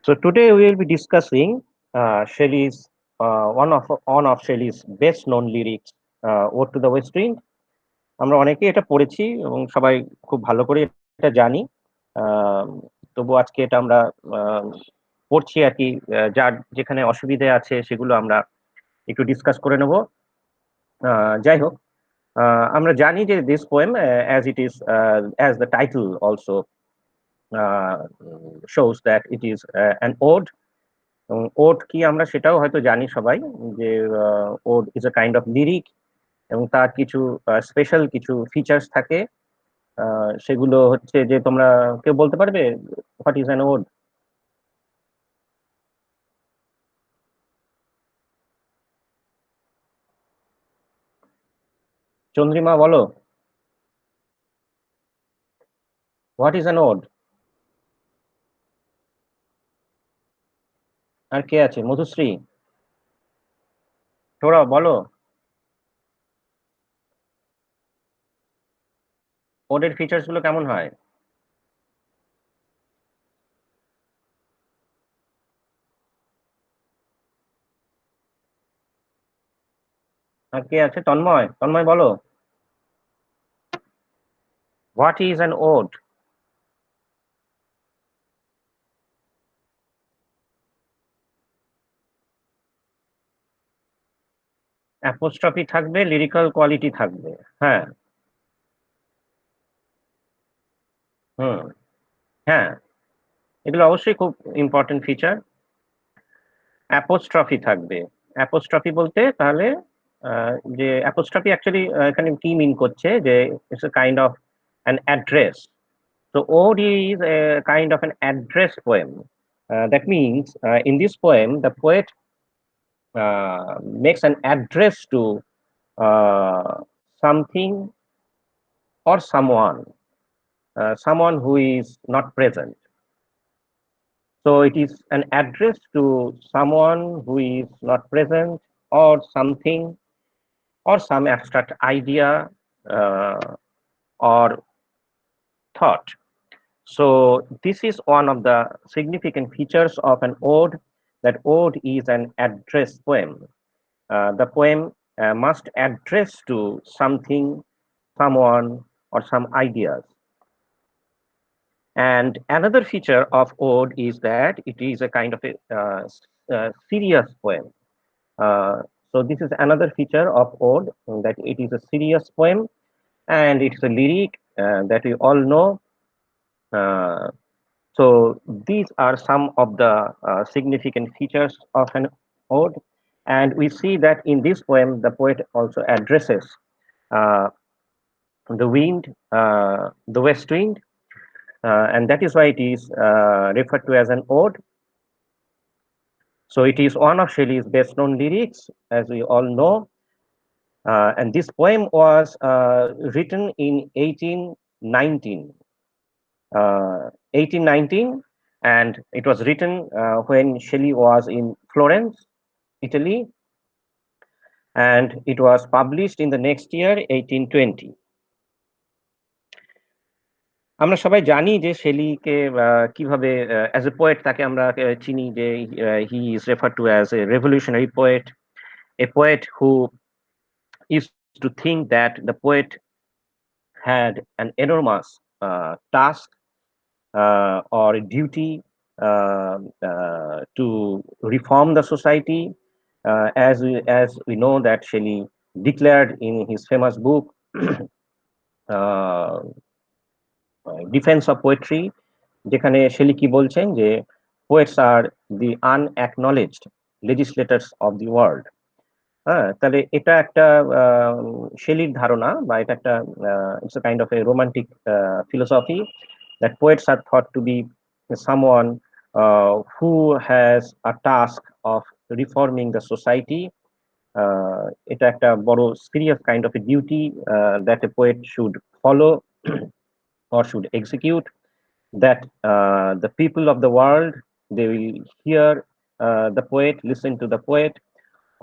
So today we will be discussing Shelley's one of Shelley's best known lyrics, "Ode to the West Wind." আমরা অনেকেই এটা পড়েছি এবং সবাই খুব ভালো করে এটা জানি। আহ, তবু আজকে এটা আমরা আহ, পড়ছি আর কি। যার যেখানে অসুবিধে আছে সেগুলো আমরা একটু ডিসকাস করে নেব। যাই হোক, আমরা জানি যে this poem, as it is, as the title also shows that it is an ode. Ode কি আমরা সেটাও হয়তো জানি সবাই, যে ode is a kind of lyric এবং তার কিছু স্পেশাল কিছু ফিচার্স থাকে। সেগুলো হচ্ছে যে তোমরা কেউ বলতে পারবে what is an ode? Chandrima বলো, হোয়াট ইজ অ্যান ওড? আর কে আছে? মধুশ্রী, তোরা বলো, ওডের ফিচার্স গুলো কেমন হয়? আর কে আছে? তন্ময়, তন্ময় বলো, what is an ode? Apostrophe থাকবে, লিরিক্যাল কোয়ালিটি থাকবে। হ্যাঁ। হুম। হ্যাঁ, এগুলো অবশ্যই খুব ইম্পর্টেন্ট ফিচার। অ্যাপোস্ট্রফি থাকবে। অ্যাপোস্ট্রফি বলতে তাহলে যে অ্যাপোস্ট্রফি অ্যাকচুয়ালি এখানে কি মিন করছে, যে it's a kind of an address. So ode is a kind of an address poem. That means in this poem, the poet makes an address to uh, something or someone who is not present. So it is an address to someone who is not present, or something, or some abstract idea uh, or thought. So this is one of the significant features of an ode, that ode is an address poem. The poem must address to something, someone, or some ideas. And another feature of ode is that it is a kind of a serious poem. Uh, so this is another feature of ode, that it is a serious poem and it's a lyric that we all know. Uh, so these are some of the significant features of an ode. And we see that in this poem, the poet also addresses uh, the wind, the west wind, and that is why it is referred to as an ode. So it is one of Shelley's best known lyrics, as we all know. And this poem was written in 1819. 1819, and it was written when Shelley was in Florence, Italy, and it was published in the next year, 1820. আমরা সবাই জানি যে শেলিকে কিভাবে as a poet তাকে আমরা চিনি, যে he is refer to as a revolutionary poet, a poet who used to think that the poet had an enormous task or a duty to reform the society, as we know that Shelley declared in his famous book uh, defence of poetry, যেখানে Shelley কি বলছেন যে poets are the unacknowledged legislators of the world. হ্যাঁ, তাহলে এটা একটা শেলির ধারণা, বা এটা একটা it's a kind of a romantic philosophy, that poets are thought to be someone who has a task of reforming the society. এটা একটা বড় serious kind of a duty that a poet should follow or should execute, that the people of the world, they will hear the poet, listen to the poet,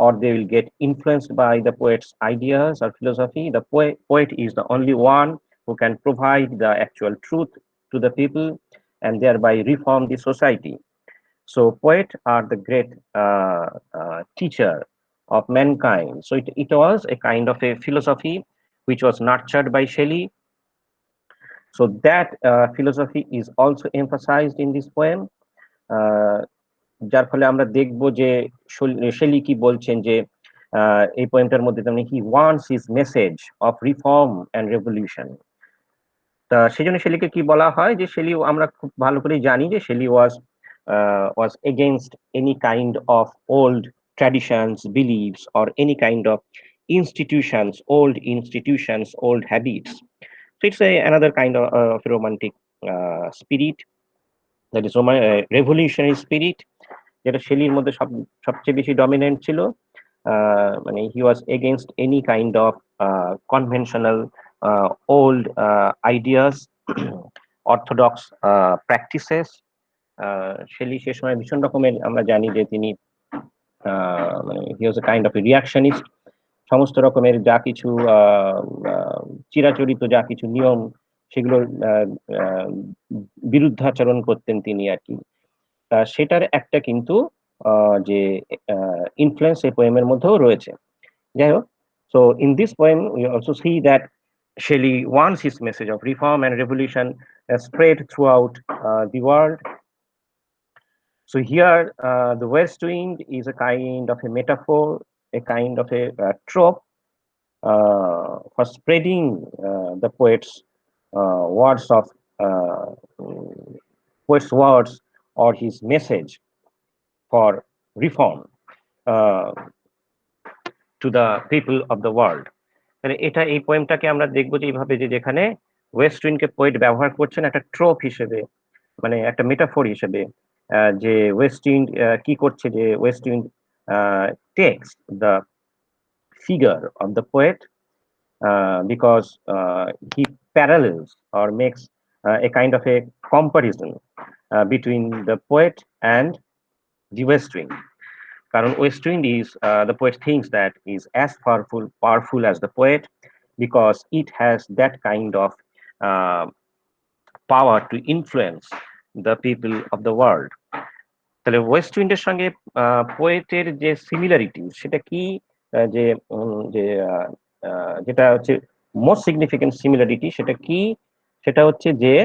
or they will get influenced by the poet's ideas or philosophy. The poet is the only one who can provide the actual truth to the people and thereby reform the society. So poet are the great teacher of mankind. So it was a kind of a philosophy which was nurtured by Shelley. So that philosophy is also emphasized in this poem. Uh, যার ফলে আমরা দেখব যে Shelley কি বলছেন যে এই পোয়েমটার মধ্যে তেমনি he wants his message of reform and revolution. তা সেজন্য শেলিকে কি বলা হয় যে শেলি, আমরা খুব ভালো করে জানি যে Shelley was against any kind of old traditions, beliefs, or any kind of institutions, old habits. So it's another kind of romantic spirit, that is revolutionary spirit, যেটা শেলির মধ্যে সবচেয়ে বেশি ডমিনেন্ট ছিল। মানে he was against any kind of conventional old ideas, orthodox practices. Shelley সে সময় ভীষণ রকমের, আমরা জানি যে তিনি মানে he was A kind of এ রিয়াকশনিস্ট। সমস্ত রকমের যা কিছু চিরাচরিত যা কিছু নিয়ম, সেগুলোর বিরুদ্ধাচরণ করতেন তিনি আর কি। সেটার একটা কিন্তু যে ইনফ্লুয়েন্স এই পোয়েমের মধ্যেও রয়েছে। যাই হোক, so in this poem we also see that Shelley wants his message of reform and revolution spread throughout the world. So here the west wind is a kind of a metaphor, a kind of a trope for spreading the words of poet's words or his message for reform to the people of the world. তাহলে এটা, এই পোয়েমটাকে আমরা দেখবো যে এইভাবে, যে যেখানে West উইন্ডকে poet ব্যবহার করছেন একটা ট্রোপ হিসেবে, মানে একটা মেটাফোর হিসেবে, যে ওয়েস্ট উইন্ড কি করছে, যে west wind text the figure of the poet because he parallels or makes a kind of a comparison between the poet and the west wind. কারণ West wind is, the poet thinks that is as powerful as the poet, because it has that kind of power to influence the people of the world. তাহলে West উইন্ডের সঙ্গে পোয়েটের যে similarity, সেটা কি, যে যেটা হচ্ছে most significant similarity, সেটা কি? সেটা হচ্ছে যে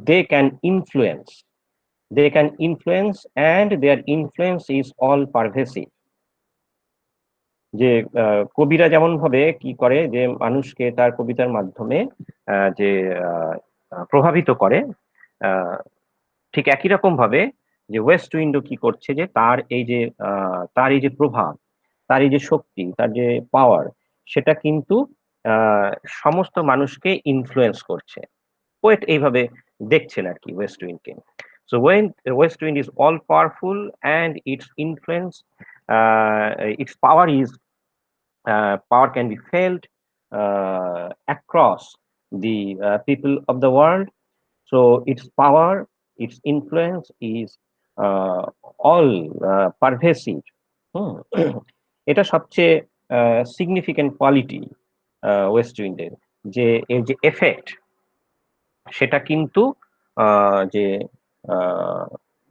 they can influence and their influence is all pervasive. যে কবিরা যেমন ভাবে কি করে, যে মানুষকে তার কবিতার মাধ্যমে যে প্রভাবিত করে, ঠিক একই রকম ভাবে যে ওয়েস্ট উইন্ডো কি করছে, যে তার এই যে প্রভাব, তার এই যে শক্তি, তার যে পাওয়ার, সেটা কিন্তু সমস্ত মানুষকে ইনফ্লুয়েন্স করছে। পোয়েট এইভাবে দেখছেন আর কি West উইন্ডকে। So when the west wind is all powerful and its influence, its power can be felt across the people of the world. So its power, its influence is all pervasive. এটা সবচেয়ে significant quality West উইন্ডের, যে এর যে effect, সেটা কিন্তু যে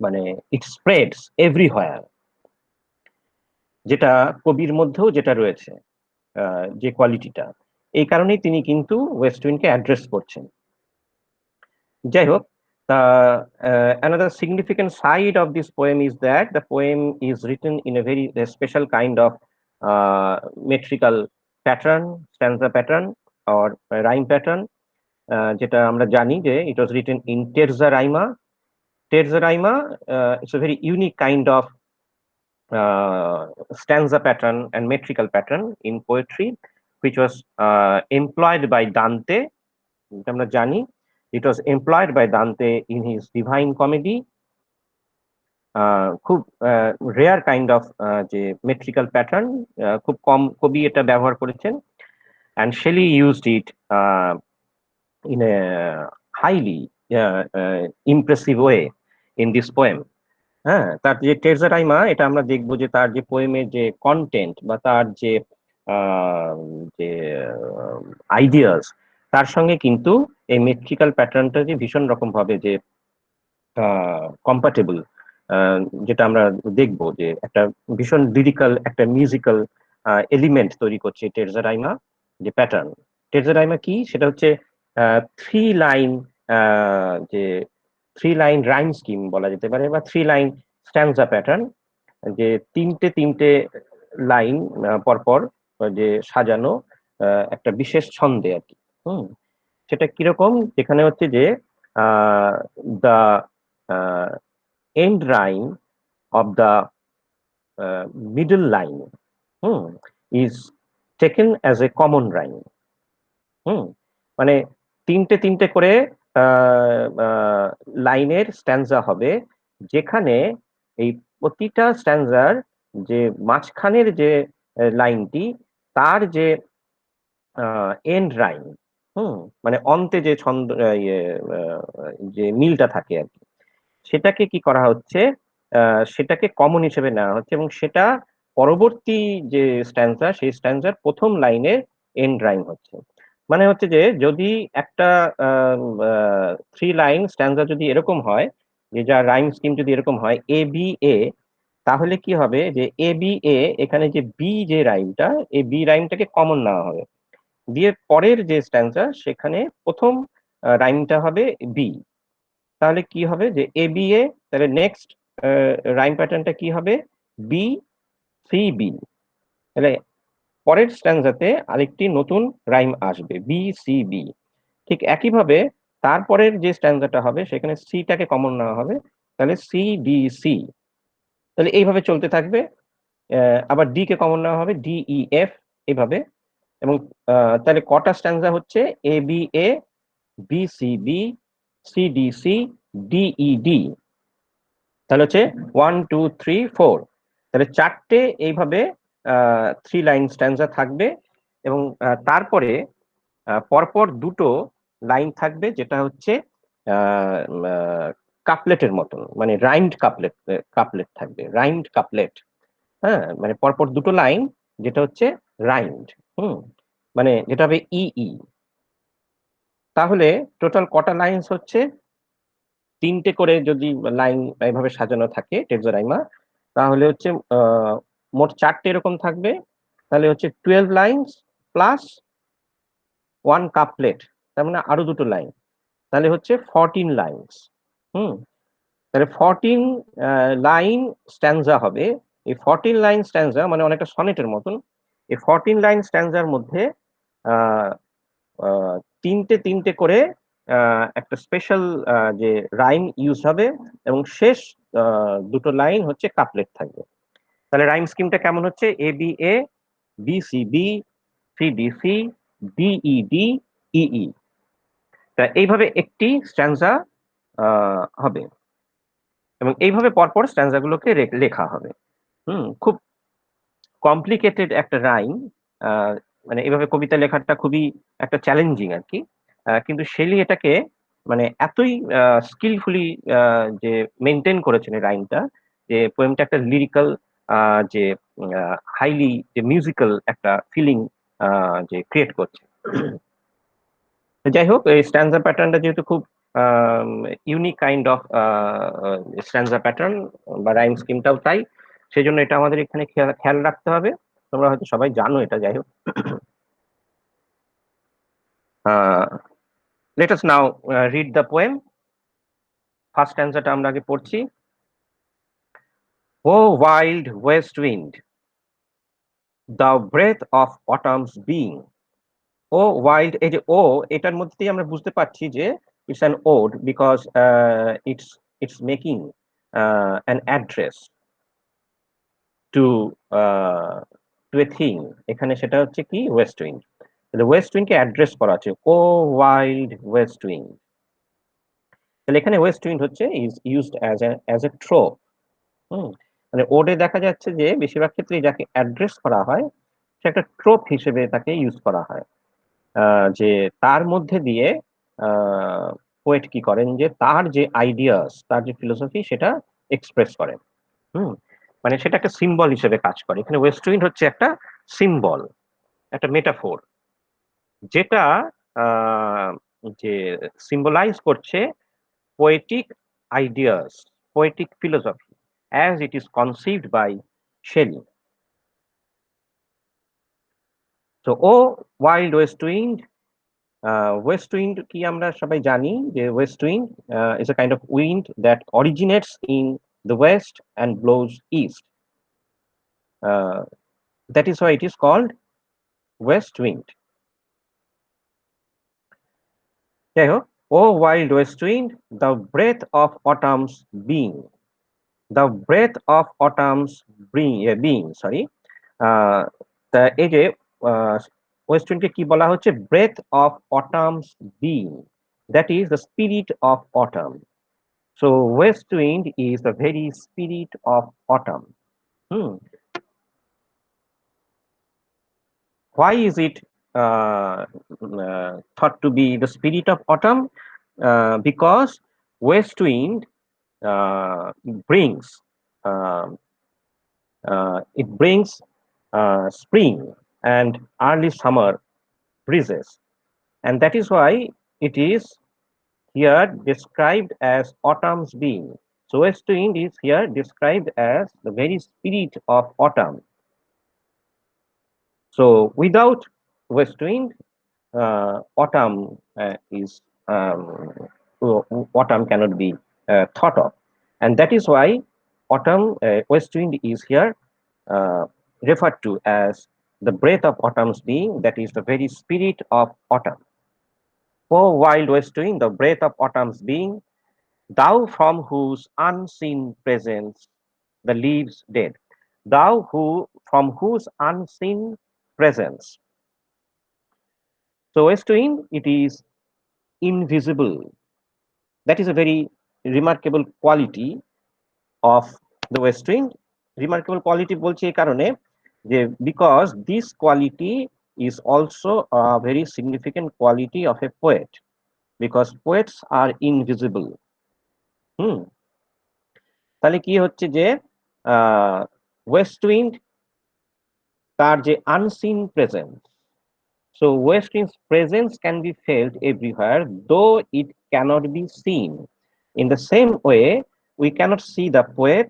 মানে ইট spreads everywhere, যেটা কবির মধ্যেও যেটা রয়েছে, যে কোয়ালিটিটা, এই কারণেই তিনি কিন্তু ওয়েস্ট উইন্ডকে অ্যাড্রেস করছেন। যাই হোক, another significant side of this poem is that the poem is written in a very special kind of metrical pattern, stanza pattern or rhyme pattern, যেটা আমরা জানি যে it was written in terza rima. Terza rima, it's a very unique kind of stanza pattern and metrical pattern in poetry, which was employed by Dante. আমরা জানি it was employed by Dante in his Divine Comedy. খুব rare kind of যে মেট্রিক্যাল pattern, খুব কম কবি এটা ব্যবহার করেছেন, and Shelley used it in a highly impressive way in this poem. হ্যাঁ, তার যে টেরজা রাইমা, এটা আমরা দেখবো যে তার যে পোয়েমের যে কন্টেন্ট বা তার যে আইডিয়াস, তার সঙ্গে কিন্তু এই মেট্রিক্যাল প্যাটার্নটা যে ভীষণ রকম ভাবে যে কম্পাটেবল, যেটা আমরা দেখব যে একটা ভীষণ লিরিক্যাল একটা মিউজিক্যাল এলিমেন্ট তৈরি করছে টেরজা রাইমা যে প্যাটার্ন। টেরজা রাইমা কি, সেটা হচ্ছে থ্রি লাইন, যে থ্রি লাইন রাইম স্কিম বলা যেতে পারে, বা থ্রি লাইন স্ট্যান্সা প্যাটার্ন, যে তিনটে তিনটে লাইন পরপর যে সাজানো একটা বিশেষ ছন্দে আর কি। হুম, সেটা কিরকম, যেখানে হচ্ছে যে the end rhyme of the middle line is taken as a common rhyme. Hmm, মানে তিনটে তিনটে করে লাইনের স্ট্যান্সা হবে, যেখানে এই প্রতিটা স্ট্যান্সার যে মাঝখানের যে লাইনটি, তার যে এন্ড রাইম, মানে অন্তে যে ছন্দ যে মিলটা থাকে আর কি, সেটাকে কি করা হচ্ছে, সেটাকে কমন হিসেবে নেওয়া হচ্ছে, এবং সেটা পরবর্তী যে স্ট্যান্সা, সেই স্ট্যান্সার প্রথম লাইনের এন্ড রাইম হচ্ছে। মানে হচ্ছে যে যদি একটা থ্রি লাইন স্ট্যান্সা যদি এরকম হয়, যে যা রাইম স্কিম যদি এরকম হয় এ বি এ, তাহলে কি হবে যে এ বি এ, এখানে যে বি যে রাইমটা, এই বি রাইমটাকে কমন নেওয়া হবে, দিয়ে পরের যে স্ট্যান্সা সেখানে প্রথম রাইমটা হবে বি। তাহলে কি হবে যে এ বি এ, তাহলে নেক্সট রাইম প্যাটার্নটা কি হবে, বি সি বি। তাহলে পরের স্ট্যান্সাতে আরেকটি নতুন রাইম আসবে, বি সি বি। ঠিক একইভাবে তারপরের যে স্ট্যান্সাটা হবে সেখানে সিটাকে কমন নেওয়া হবে, তাহলে সি ডি সি। তাহলে এইভাবে চলতে থাকবে। আবার ডি কে কমন নেওয়া হবে, ডি ই এফ, এইভাবে। এবং তাহলে কটা স্ট্যান্সা হচ্ছে, A B A, B C B, C D C, D E D. তাহলে হচ্ছে 1 2 3 4। তাহলে চারটে এইভাবে থ্রি লাইন স্ট্যান্সা থাকবে, এবং তারপরে পরপর দুটো লাইন থাকবে, যেটা হচ্ছে কাপলেটের মতন, মানে রাইমড কাপলেট, কাপলেট থাকবে, রাইমড কাপলেট। হ্যাঁ, মানে পরপর দুটো লাইন, যেটা হচ্ছে রাইমড। হুম, মানে যেটা হবে ই ই। তাহলে টোটাল কটা লাইন্স হচ্ছে, তিনটে করে যদি লাইন এইভাবে সাজানো থাকে টেক্সোরাইমা, তাহলে হচ্ছে মোট চারটে এরকম থাকবে। তাহলে হচ্ছে 12 লাইন্স প্লাস 1 কাপলেট, তার মানে আরো দুটো লাইন, তাহলে হচ্ছে 14 লাইন্স। হুম, তাহলে 14 লাইন স্ট্যান্সা হবে। এই 14 লাইন স্ট্যান্সা মানে অনেকটা সনেটের মতন। এই 14 লাইন স্ট্যান্সার মধ্যে আহ আহ, তিনটে তিনটে করে একটা স্পেশাল যে রাইম ইউজ হবে, এবং শেষ দুটো লাইন হচ্ছে কাপলেট থাকবে। তাহলে রাইম স্কিমটা কেমন হচ্ছে, A B A, B C B, C D C, D E D, E E. তা এইভাবে একটি স্ট্যান্সা হবে, এবং এইভাবে পরপর স্ট্যান্সা গুলোকে লেখা হবে। খুব কমপ্লিকেটেড একটা রাইম, মানে এভাবে কবিতা লেখাটা খুবই একটা চ্যালেঞ্জিং আর কি। কিন্তু শেলি এটাকে মানে এতই স্কিলফুলি যে মেনটেন করেছেন এই রাইমটা, যে পোয়েমটা একটা লিরিক্যাল, যে হাইলি যে মিউজিক্যাল একটা ফিলিং যে ক্রিয়েট করছে। যাই হোক, এই স্ট্যান্সা প্যাটার্নটা যেহেতু খুব ইউনিক কাইন্ড অফ স্ট্যান্সা প্যাটার্ন, বা রাইম স্কিমটাও তাই, সেই জন্য এটা আমাদের এখানে খেয়াল রাখতে হবে। তোমরা হয়তো সবাই জানো এটা, যাই হোক। Let us now read the poem. First স্ট্যান্সাটা আমরা আগে পড়ছি। O wild west wind, the breath of autumn's being. O wild, এই যে ও, এটার মধ্যেই আমরা বুঝতে পারছি যে it's an ode, because it's it's making an address to to a thing. এখানে সেটা হচ্ছে কি, ওয়েস্ট উইন্ড। তাহলে ওয়েস্ট উইন্ডকে অ্যাড্রেস করা আছে, ও ওয়াইল্ড ওয়েস্ট উইন্ড। তাহলে এখানে ওয়েস্ট উইন্ড হচ্ছে is used as a trope. মানে ওডে দেখা যাচ্ছে যে বেশিরভাগ ক্ষেত্রে যাকে অ্যাড্রেস করা হয়, সে একটা ট্রোপ হিসেবে তাকে ইউজ করা হয়। যে তার মধ্যে দিয়ে পোয়েট কি করেন, যে তার যে আইডিয়াস, তার যে ফিলোসফি, সেটা এক্সপ্রেস করেন। হুম, মানে সেটা একটা সিম্বল হিসেবে কাজ করে। এখানে ওয়েস্ট উইন্ড হচ্ছে একটা সিম্বল, একটা মেটাফোর, যেটা যে সিম্বলাইজ করছে poetic ideas, poetic philosophy, as it is conceived by Shelley. So, oh, wild west wind কি আমরা সবাই জানি যে west wind is a kind of wind that originates in the west and blows east. Uh, that is why it is called west wind. যাই হোক, oh wild west wind, the breath of autumn's being. The breath of autumn's being, sorry. তা এই যে West উইন্ডকে কি বলা হচ্ছে? Breath of autumn's being, that is the spirit of autumn. So west wind is the very spirit of autumn. Why is it thought to be the spirit of autumn? Because west wind brings uh, it brings spring and early summer breezes, and that is why it is here described as autumn's being. So west wind is here described as the very spirit of autumn. So without west wind, autumn is autumn cannot be thought of, and that is why autumn west wind is here uh, referred to as the breath of autumn's being, that is the very spirit of autumn. O wild west wind, the breath of autumn's being, thou from whose unseen presence the leaves dead. Thou who from whose unseen presence. So west wind, it is invisible. That is a very remarkable quality of the west wind. Remarkable quality বলছি এই কারণে যে because this quality is also a very significant quality of a poet, because poets are invisible. তাহলে কি হচ্ছে যে west wind তার যে unseen presence, so west wind's presence can be felt everywhere, though it cannot be seen. In the same way, we cannot see the poet,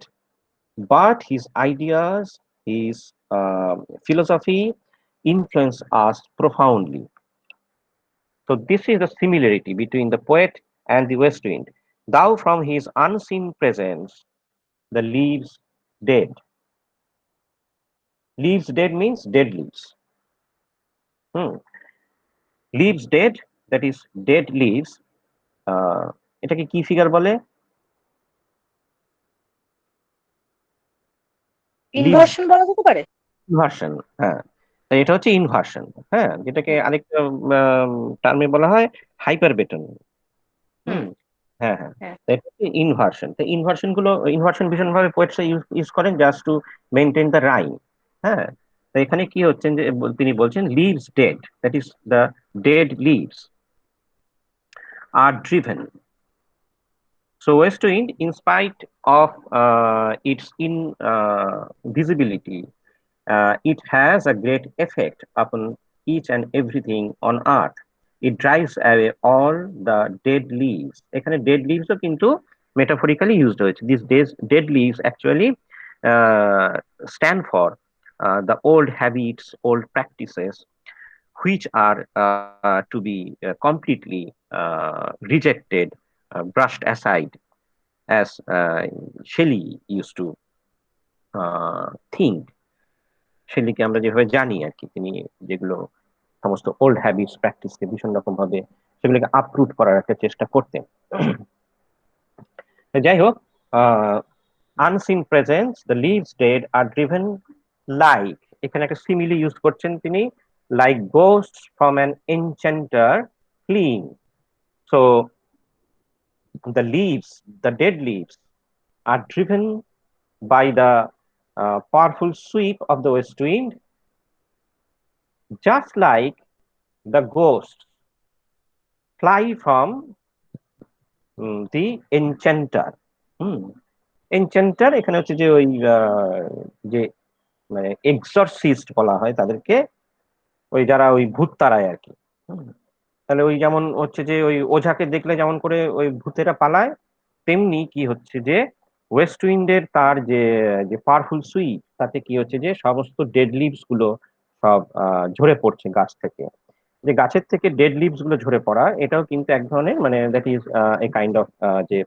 but his ideas, his philosophy influence us profoundly. So this is the similarity between the poet and the west wind. Thou from his unseen presence the leaves dead. Leaves dead means dead leaves. Leaves dead, that is dead leaves. এটাকে কি figure বলে? Inversion বলা যেতে পারে। Inversion, হ্যাঁ। এটা হচ্ছে inversion, হ্যাঁ, যেটাকে আরেকটা টার্মে বলা হয় হাইপারবেটন। হ্যাঁ, হ্যাঁ, এটা হচ্ছে ইনভার্সন। তো ইনভার্সন ভীষণভাবে পোয়েটস ইউজ করেন just to maintain the rhyme. হ্যাঁ, তো এখানে কি হচ্ছেন যে তিনি বলছেন leaves dead, that is the dead leaves are driven. So west wind, in spite of its invisibility, it has a great effect upon each and everything on earth. It drives away all the dead leaves. এখানে dead leaves ও কিন্তু metaphorically used হয়েছে. These dead leaves actually stand for the old habits, old practices, which are to be completely rejected, brushed aside, as Shelley used to think. শেলিকে আমরা যেভাবে জানি আর কি, তিনি যেগুলো সমস্ত ওল্ড হ্যাবিটস প্র্যাকটিসকে ভীষণ রকম ভাবে সেগুলোকে আপরুট করার একটা চেষ্টা করতেন। যাই হোক, unseen presence the leaves dead are driven like, এখানে একটা সিমিলি ইউজ করছেন তিনি, like ghosts from an enchanter fleeing. So the leaves, the dead leaves, are driven by the powerful sweep of the west wind, just like the ghosts fly from the enchanter. এনচেন্টার এখানে হচ্ছে যে ওই যে মানে exorcist বলা হয় তাদেরকে, ওই যারা ওই ভূত তাড়ায় আর কি। তাহলে ওই যেমন হচ্ছে যে ওই ওঝাকে দেখলে যেমন করে ওই ভূতেরা পালায়, তেমনি কি হচ্ছে যে ওয়েস্ট উইন্ডের তার যে যে পাওয়ারফুল সুইপ, তাতে কি হচ্ছে যে সমস্ত ডেড লিভস গুলো সব ঝরে পড়ছে গাছ থেকে। যে গাছের থেকে ডেড লিভস গুলো ঝরে পড়া, এটাও কিন্তু এক ধরনের মানে that is a kind of যে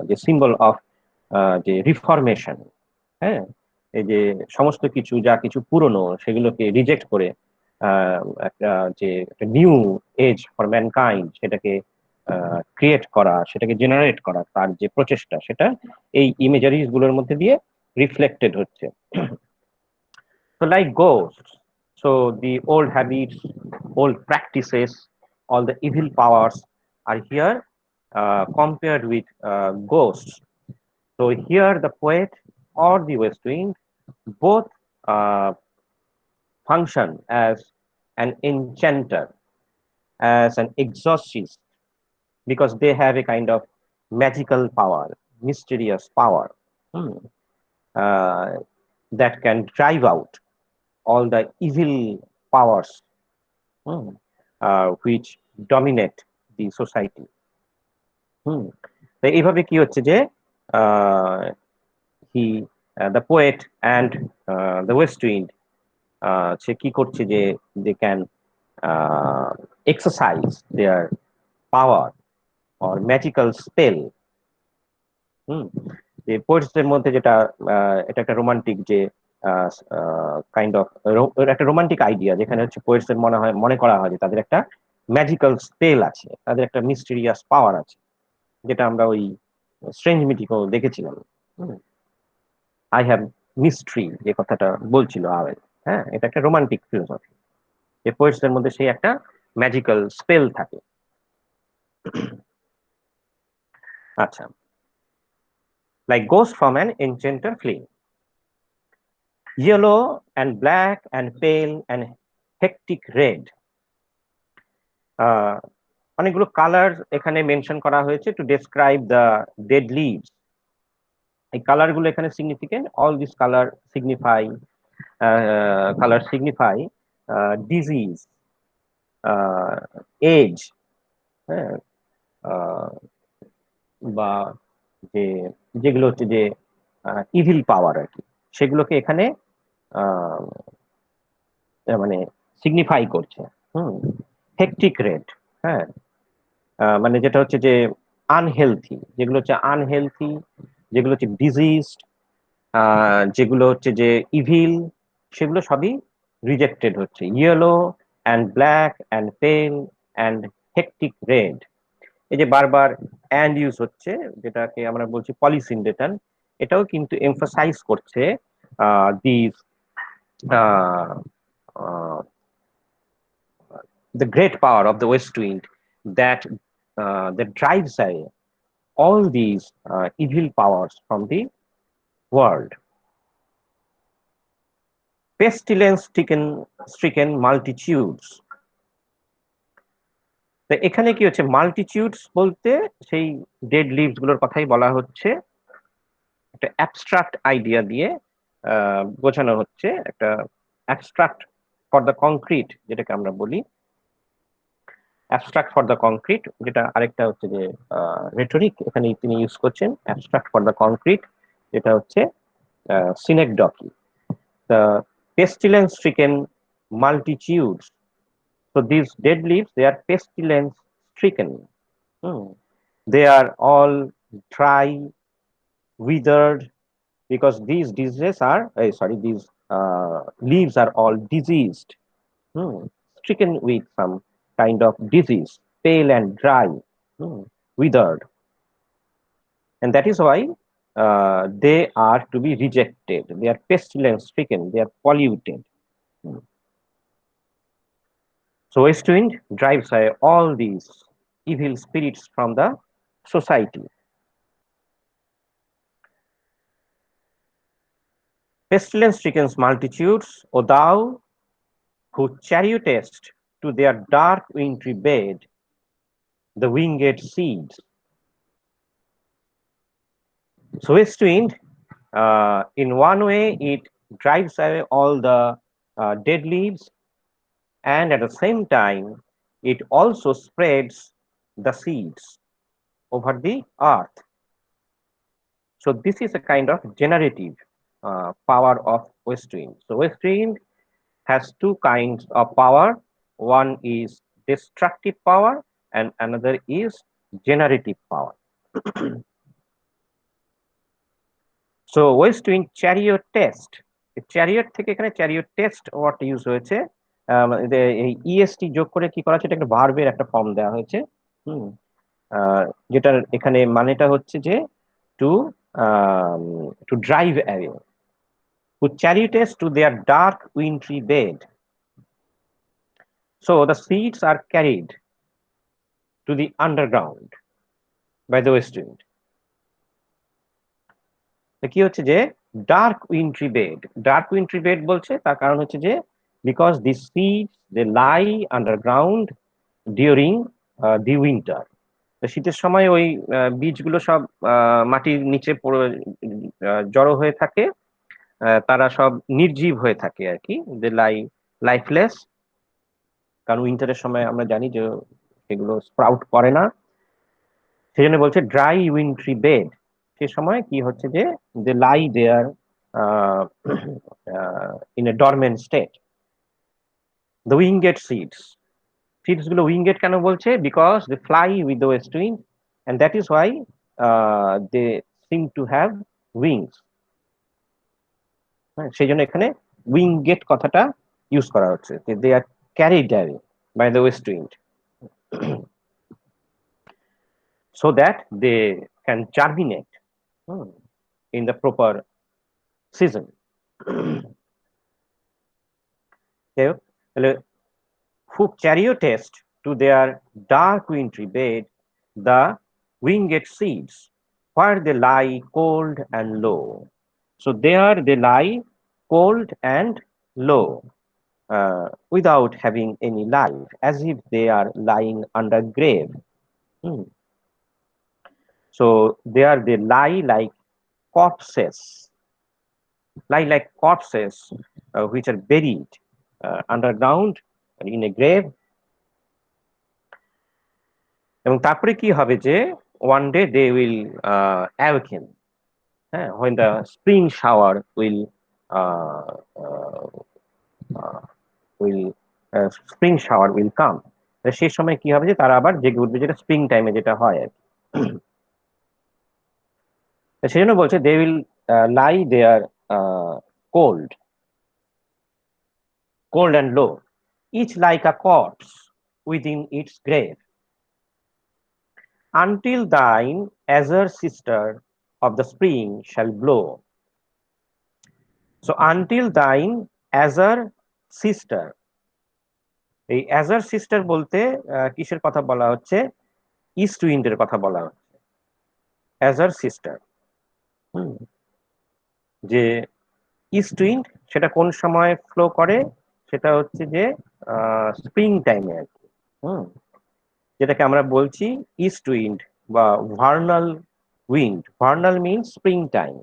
যে সিম্বল অফ যে রিফরমেশন। হ্যাঁ, এই যে সমস্ত কিছু যা কিছু পুরনো সেগুলোকে রিজেক্ট করে একটা যে একটা নিউ এজ ফর ম্যানকাইন্ড, সেটাকে ক্রিয়েট করা, সেটাকে জেনারেট করা, তার যে প্রচেষ্টা, সেটা এই ইমেজারিজ গুলোর মধ্যে দিয়ে রিফ্লেক্টেড হচ্ছে। So like ghosts, so the old habits, old practices, all the evil powers are here compared with ghosts. So here the poet or the west wind both uh, function as an enchanter, as an exorcist, because they have a kind of magical power, mysterious power, hmm, uh, that can drive out all the evil powers, hmm, which dominate the society. হুম, তো এইভাবে কি হচ্ছে যে he the poet and the west wind, সে কি করছে যে they can exercise their power or magical spell. Hmm, যে পোয়েটসদের মধ্যে যেটা এটা একটা রোমান্টিক যে কাইন্ড অফ একটা রোমান্টিক আইডিয়া, যেখানে হচ্ছে পোয়েটসদের মনে করা হয় যে তাদের একটা ম্যাজিক্যাল স্পেল আছে, তাদের একটা মিস্টিরিয়াস পাওয়ার আছে, যেটা আমরা ওই স্ট্রেঞ্জ মিটিকেও দেখেছিলাম। আই হ্যাভ মিস্ট্রি যে কথাটা বলছিল আওয়েল। হ্যাঁ, এটা একটা রোমান্টিক ফিলোসফি, যে পোয়েটসদের মধ্যে সেই একটা ম্যাজিক্যাল স্পেল থাকে। আচ্ছা, like ghost from an enchanter flame, yellow and black and pale and hectic red. অনেকগুলো কালার এখানে মেনশন করা হয়েছে to describe the dead leaves. এই কালার গুলো এখানে significant. All this colour signify disease, age, হ্যাঁ, বা যে যেগুলো হচ্ছে যে ইভিল পাওয়ার আর কি, সেগুলোকে এখানে আহ, মানে সিগনিফাই করছে। হুম, হেকটিক রেড, হ্যাঁ, মানে যেটা হচ্ছে যে আনহেলথি, যেগুলো হচ্ছে আনহেলথি, যেগুলো হচ্ছে ডিজিজড, যেগুলো হচ্ছে যে ইভিল, সেগুলো সবই রিজেক্টেড হচ্ছে। ইয়েলো অ্যান্ড ব্ল্যাক অ্যান্ড পেল অ্যান্ড হেকটিক রেড, এই যে বারবার অ্যান্ড ইউজ হচ্ছে, যেটাকে আমরা বলছি পলিসিন্ডেটান, এটাও কিন্তু এমফাসাইজ করছে this the great power of the west wind that that drives away all these evil powers from the world. Pestilence stricken multitudes. তো এখানে কি হচ্ছে, মাল্টিটিউডস বলতে সেই ডেড লিভস গুলোর কথাই বলা হচ্ছে। একটা অ্যাবস্ট্রাক্ট আইডিয়া দিয়ে বোঝানো হচ্ছে, একটা অ্যাবস্ট্রাক্ট ফর দ্য কংক্রিট যেটাকে আমরা বলি, অ্যাবস্ট্রাক্ট ফর দ্য কংক্রিট, যেটা আরেকটা হচ্ছে যে রেটরিক এখানে তিনি ইউজ করছেন, অ্যাবস্ট্রাক্ট ফর দ্য কংক্রিট, যেটা হচ্ছে synecdoche. The pestilence stricken multitudes, so these dead leaves, they are pestilence stricken. They are all dry, withered, because these diseases are sorry, these leaves are all diseased, hmm, stricken with some kind of disease, pale and dry, withered, and that is why they are to be rejected. They are pestilence stricken, they are polluted. So west wind drives away all these evil spirits from the society. Pestilence stricken multitudes, O thou who chariotest to their dark wintry bed the winged seeds. So west wind, in one way, it drives away all the dead leaves, and at the same time, it also spreads the seeds. over the earth. So this is a kind of generative power of west wind. So west wind has two kinds of power. One is destructive power and another is generative power. So West wind chariot test, chariot থেকে এখানে chariot test ওয়ার্ডটা use হয়েছে। এই EST যোগ করে কি করা হচ্ছে, এটা একটা ভার্বের একটা ফর্ম দেওয়া হয়েছে। হুম, যেটার এখানে মানেটা হচ্ছে যে to to drive away, put chariots to their dark wintry bed, so the seeds are carried to the underground by the west wind. কি হচ্ছে যে dark wintry bed, dark wintry bed বলছে তার কারণ হচ্ছে যে because the seeds they lie underground during the winter. শীতের সময় ওই বীজগুলো সব মাটির নিচে জড়ো হয়ে থাকে, তারা সব নির্জীব হয়ে থাকে আর কি, দে লাই লাইফলেস, কারণ উইন্টারের সময় আমরা জানি যে সেগুলো স্প্রাউট করে না। সেই জন্য বলছে ড্রাই উইন্ট্রি বেড। সে সময় কি হচ্ছে যে they lie there in a dormant state. The winged seeds, seeds গুলো উইংগেট কেন বলছে, because they fly with the west wind and that is why they seem to have wings. সেই জন্য এখানে উইংগেট কথাটা ইউজ করা হচ্ছে, they are carried away by the west wind so that they can germinate in the proper season. Who chariotest to their dark wintry bed the winged seeds, where they lie cold and low. So there they lie cold and low, without having any life, as if they are lying under grave. So there they lie like corpses, which are buried underground in a grave. এবং তারপরে কি হবে যে one day they will awaken, when the spring shower will uh, uh, uh, will spring shower will come. সেই সময় কি হবে যে তারা আবার জেগে উঠবে, যেটা স্প্রিং টাইমে যেটা হয় আর কি। সেই জন্য বলছে they will lie there cold and low, each like a corpse within its grave, until thine azure sister of the spring shall blow. So until thine azure sister, এই azure sister বলতে কিসের কথা বলা হচ্ছে, ইস্ট উইন্ডের কথা বলা হচ্ছে। azure sister, যে ইস্ট উইন্ড সেটা কোন সময় ফ্লো করে, সেটা হচ্ছে যে স্প্রিং টাইমে আর কি, যেটাকে আমরা বলছি ইস্ট উইন্ড বা Bernal wind. Bernal means spring time.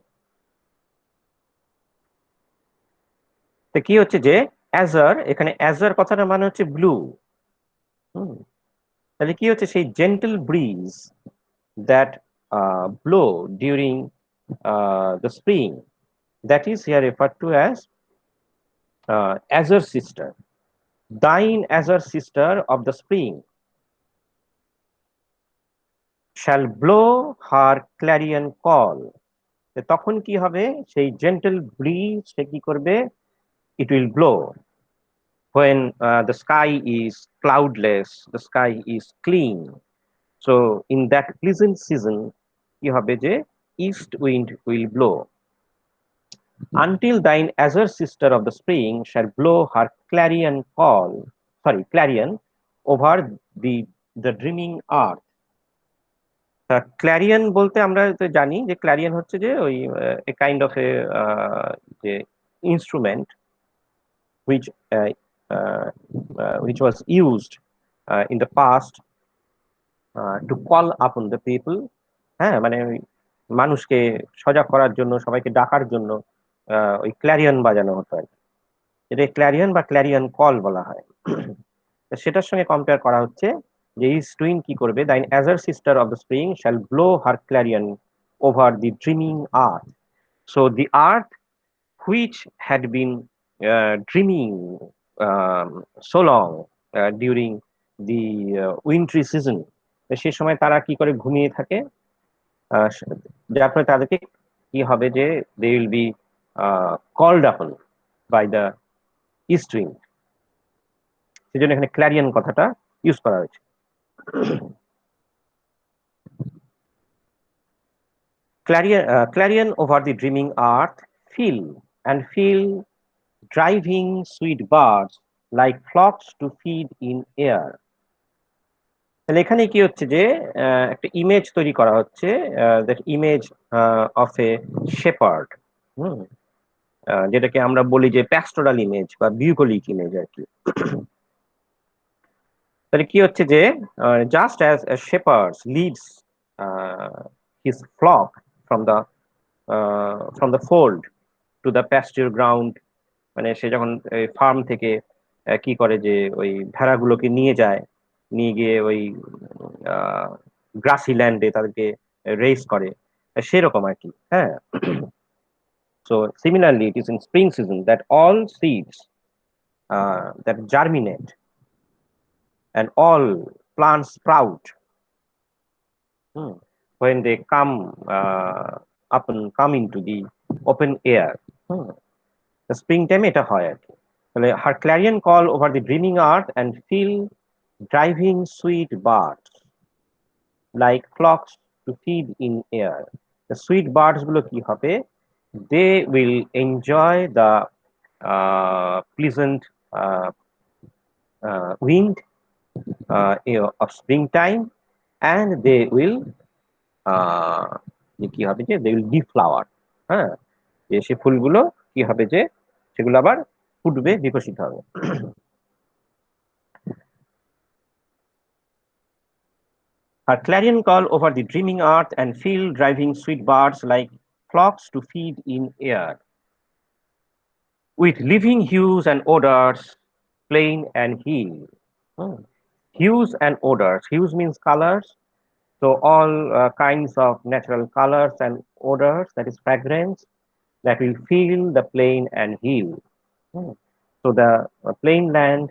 তো কি হচ্ছে যে অ্যাজার, এখানে অ্যাজার কথাটা মানে হচ্ছে ব্লু। তাহলে কি হচ্ছে, সেই gentle breeze that blow during the spring, that is here referred to as azure sister. Thine azure sister of the spring shall blow her clarion call. তখন কি হবে, সেই জেন্টল ব্রিজ সে কি করবে, it will blow when the sky is cloudless, the sky is clean. So in that pleasant season কি হবে যে east wind will blow, until thine azure sister of the spring shall blow her clarion over the dreaming earth. Clarion বলতে আমরা তো জানি যে Clarion হচ্ছে যে ওই এ কাইন্ড অফ এ যে instrument which which was used in the past to call upon the people. হ্যাঁ, মানে মানুষকে সজাগ করার জন্য, সবাইকে ডাকার জন্য ওই ক্ল্যারিয়ন বাজানো হতো আর কি। এটা ক্ল্যারিয়ন বা ক্ল্যারিয়ন কল বলা হয়। সেটার সঙ্গে কম্পেয়ার করা হচ্ছে যে ইস্ট উইন্ড কি করবে, thine azure sister of the spring shall blow her clarion over the dreaming earth. So the earth which had been dreaming so long during the wintry season, সে সময় তারা কি করে ঘুমিয়ে থাকে, আহ, যার ফলে তাদেরকে কি হবে যে they will be called upon by the east wind. সেজন্য এখানে ক্ল্যারিয়ন কথাটা ইউজ করা হয়েছে। Clarion over the dreaming earth, feel driving sweet birds like flocks to feed in air. তাহলে এখানে কি হচ্ছে যে একটা ইমেজ তৈরি করা হচ্ছে, that image of A shepherd, যেটাকে আমরা বলি যে প্যাস্টোরাল ইমেজ বা বিউকলিক ইমেজ আর কি। তাহলে কি হচ্ছে যে just as a shepherd leads his flock from the fold to the pasture ground, মানে সে যখন ফার্ম থেকে কি করে যে ওই ভেড়াগুলোকে নিয়ে যায়, নিয়ে গিয়ে ওই গ্রাসি ল্যান্ডে তাদেরকে রেস করে, সেরকম আর কি। হ্যাঁ, so similarly it is in spring season that all seeds that germinate and all plants sprout, when they come into the open air. The springtime এটা হয় আর কি। তাহলে her clarion call over the dreaming earth and feel driving sweet birds like flocks to feed in air. The sweet birds গুলো কি হবে, they will enjoy the pleasant wind of springtime, and they will কি হবে যে they will deflower. হ্যাঁ, যে সে ফুলগুলো কি হবে যে সেগুলো আবার ফুটবে, বিকশিত হবে। Her clarion call over the dreaming earth and feel driving sweet birds like flocks to feed in air. With living hues and odors, plain and hill. Hues and odors. Hues means colors. So all kinds of natural colors and odors, that is fragrance, that will fill the plain and hill. So the plain land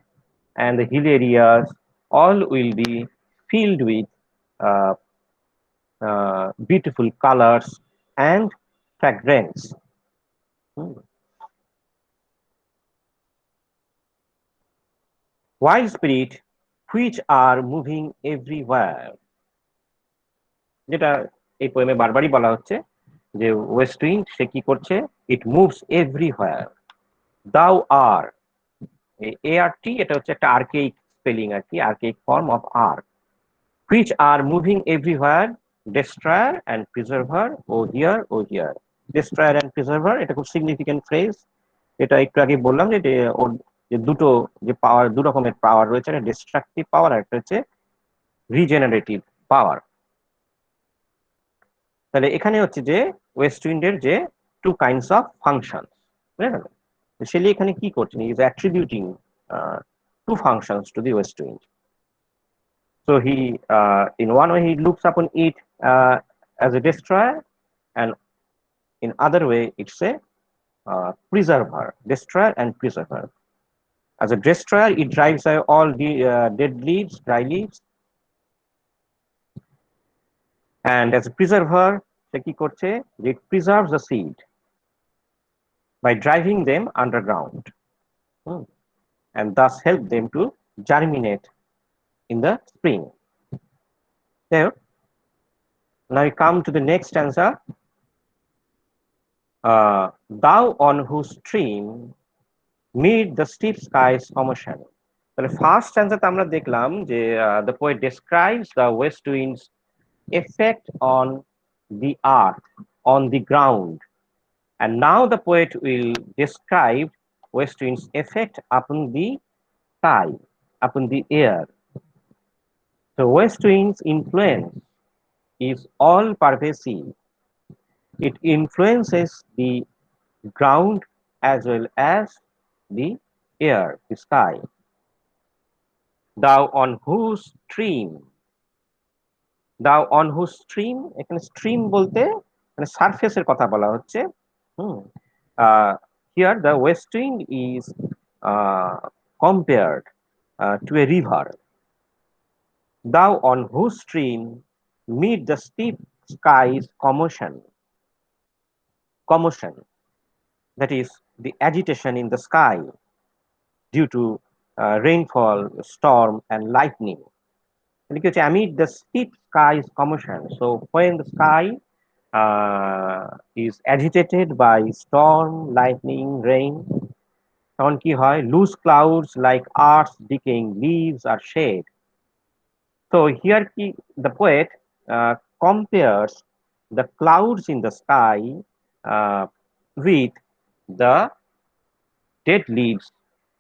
and the hill areas all will be filled with uh, beautiful colors and fragrance. Wild spirit which are moving everywhere, যেটা এই পোয়েমে বারবারই বলা হচ্ছে যে west wind সে কি করছে, ইট moves everywhere. দাও আর, ART এটা হচ্ছে একটা আর্কেইক স্পেলিং আর কি, archaic form of are. which are moving everywhere, destroyer and preserver, oh hear oh hear. destroyer and preserver এটা খুব সিগনিফিকেন্ট ফ্রেজ। এটা একটু আগে বললাম যে ওর যে দুটো যে পাওয়ার, দু রকমের পাওয়ার রয়েছে, একটা ডিস্ট্রাকটিভ পাওয়ার আর একটা হচ্ছে রিজেনারেটিভ পাওয়ার। তাহলে এখানে হচ্ছে যে ওয়েস্ট উইন্ডের যে টু কাইন্ডস অফ ফাংশন, বুঝলেন? শেলি এখানে কি করছেন, is attributing two functions to the west wind. So he, in one way, he looks upon it as a destroyer, and in other way, it's a preserver, destroyer and preserver. As a destroyer, it drives away all the dead leaves, dry leaves, and as a preserver, সে কি করছে, it preserves the seed by driving them underground, and thus help them to germinate in the spring. So now we come to the next stanza. Thou on whose stream meet the steep skies commotion. তাহলে first স্ট্যান্জাতে আমরা দেখলাম যে the poet describes the west wind's effect on the earth, on the ground, and now the poet will describe west wind's effect upon the sky, upon the air. So west wind's influence is all pervasive. It influences the ground as well as the air, the sky. thou on whose stream, thou on whose stream, এখানে stream বলতে মানে সারফেসের কথা বলা হচ্ছে। Hmm here the west wind is compared to a river, thou on whose stream meet the steep skies commotion, that is the agitation in the sky due to rainfall, storm, and lightning. Because amid the steep sky's commotion, so when the sky is agitated by storm, lightning, rain, তখন কি হয়? Loose clouds like earth's decaying leaves are shed. So here the poet compares the clouds in the sky uh, with the dead leaves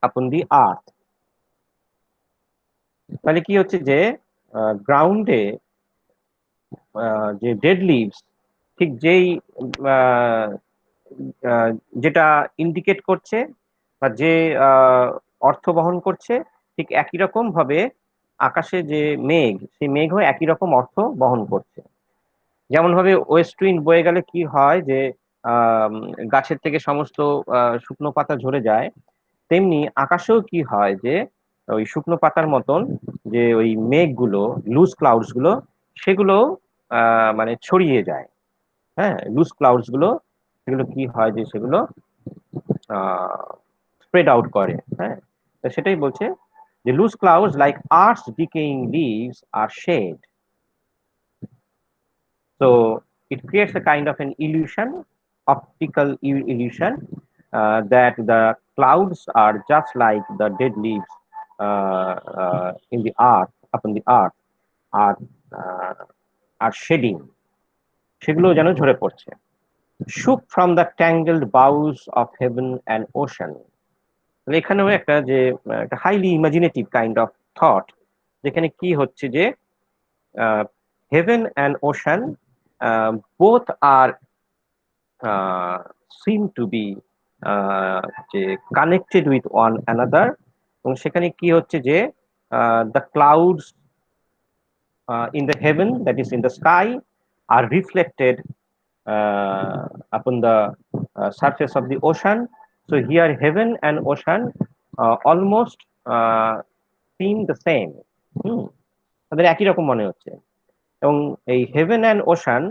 upon the earth. তাহলে কি হচ্ছে যে গ্রাউন্ডে যে dead leaves ঠিক যেই আহ, আহ, যেটা ইন্ডিকেট করছে বা যে অর্থ বহন করছে, ঠিক একই রকম ভাবে আকাশে যে মেঘ, সেই মেঘও একই রকম অর্থ বহন করছে। যেমন ভাবে ওয়েস্ট উইন্ড বয়ে গেলে কি হয় যে আহ গাছের থেকে সমস্ত শুকনো পাতা ঝরে যায়, তেমনি আকাশেও কি হয় যে ওই শুকনো পাতার মতন যে ওই মেঘগুলো, লুজ ক্লাউডস গুলো, সেগুলো মানে ছড়িয়ে যায়। হ্যাঁ, লুজ ক্লাউডস গুলো সেগুলো কি হয় যে সেগুলো স্প্রেড আউট করে। হ্যাঁ, তো সেটাই বলছে যে loose clouds like earth's decaying leaves are shed, so it creates a kind of an illusion, optical illusion, that the clouds are just like the dead leaves in the earth, upon the earth, are uh, are shedding, সেগুলো যেন ঝরে পড়ছে। Shook from the tangled boughs of heaven and ocean. এখানেও একটা যে একটা highly imaginative kind of thought, যেখানে কি হচ্ছে যে heaven and ocean both are seem to be যে কানেক্টেড উইথ ওয়ান অ্যানাদার, এবং সেখানে কি হচ্ছে যে the clouds in the heaven, that is in the sky, are reflected upon the surface of the ocean. So here heaven and ocean almost seem the same. তাদের একই রকম মনে হচ্ছে। এবং এই হেভেন অ্যান্ড ওশান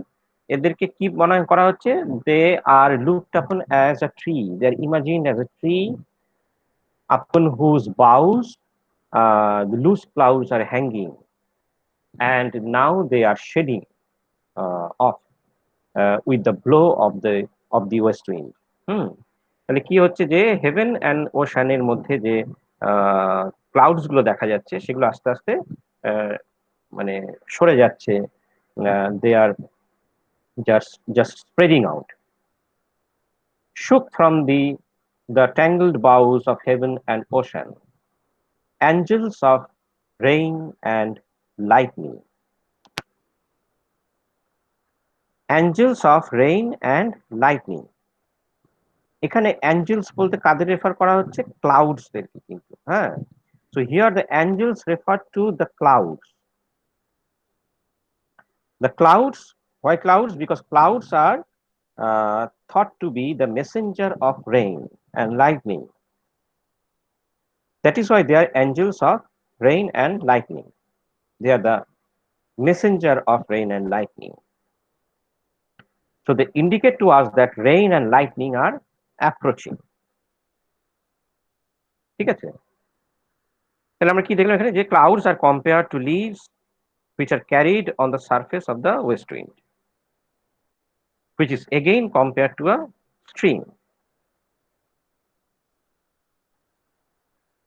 এদেরকে কি মনে করা হচ্ছে? They are looked upon as a tree, they are imagined as a tree upon whose boughs the loose clouds are hanging, and now they are shedding off with the blow of the west wind. হুম তাহলে কি হচ্ছে যে heaven and ওশানের মধ্যে যে clouds গুলো দেখা যাচ্ছে, সেগুলো আস্তে আস্তে আহ, মানে সরে যাচ্ছে, দে আর just spreading out. Shook from the tangled boughs of heaven and ocean, angels of rain and lightning. Angels of rain and lightning. এখানে অ্যাঞ্জেলস বলতে কাদের রেফার করা হচ্ছে? ক্লাউডস দেরকে কিন্তু। হ্যাঁ, so here the angels refer to the clouds. The clouds, why clouds? Because clouds are thought to be the messenger of rain and lightning. That is why they are angels of rain and lightning. They are the messenger of rain and lightning. So they indicate to us that rain and lightning are approaching. ঠিক আছে? তাহলে আমরা কি দেখলাম এখানে? যে clouds are compared to leaves which are carried on the surface of the west wind, which is again compared to a stream.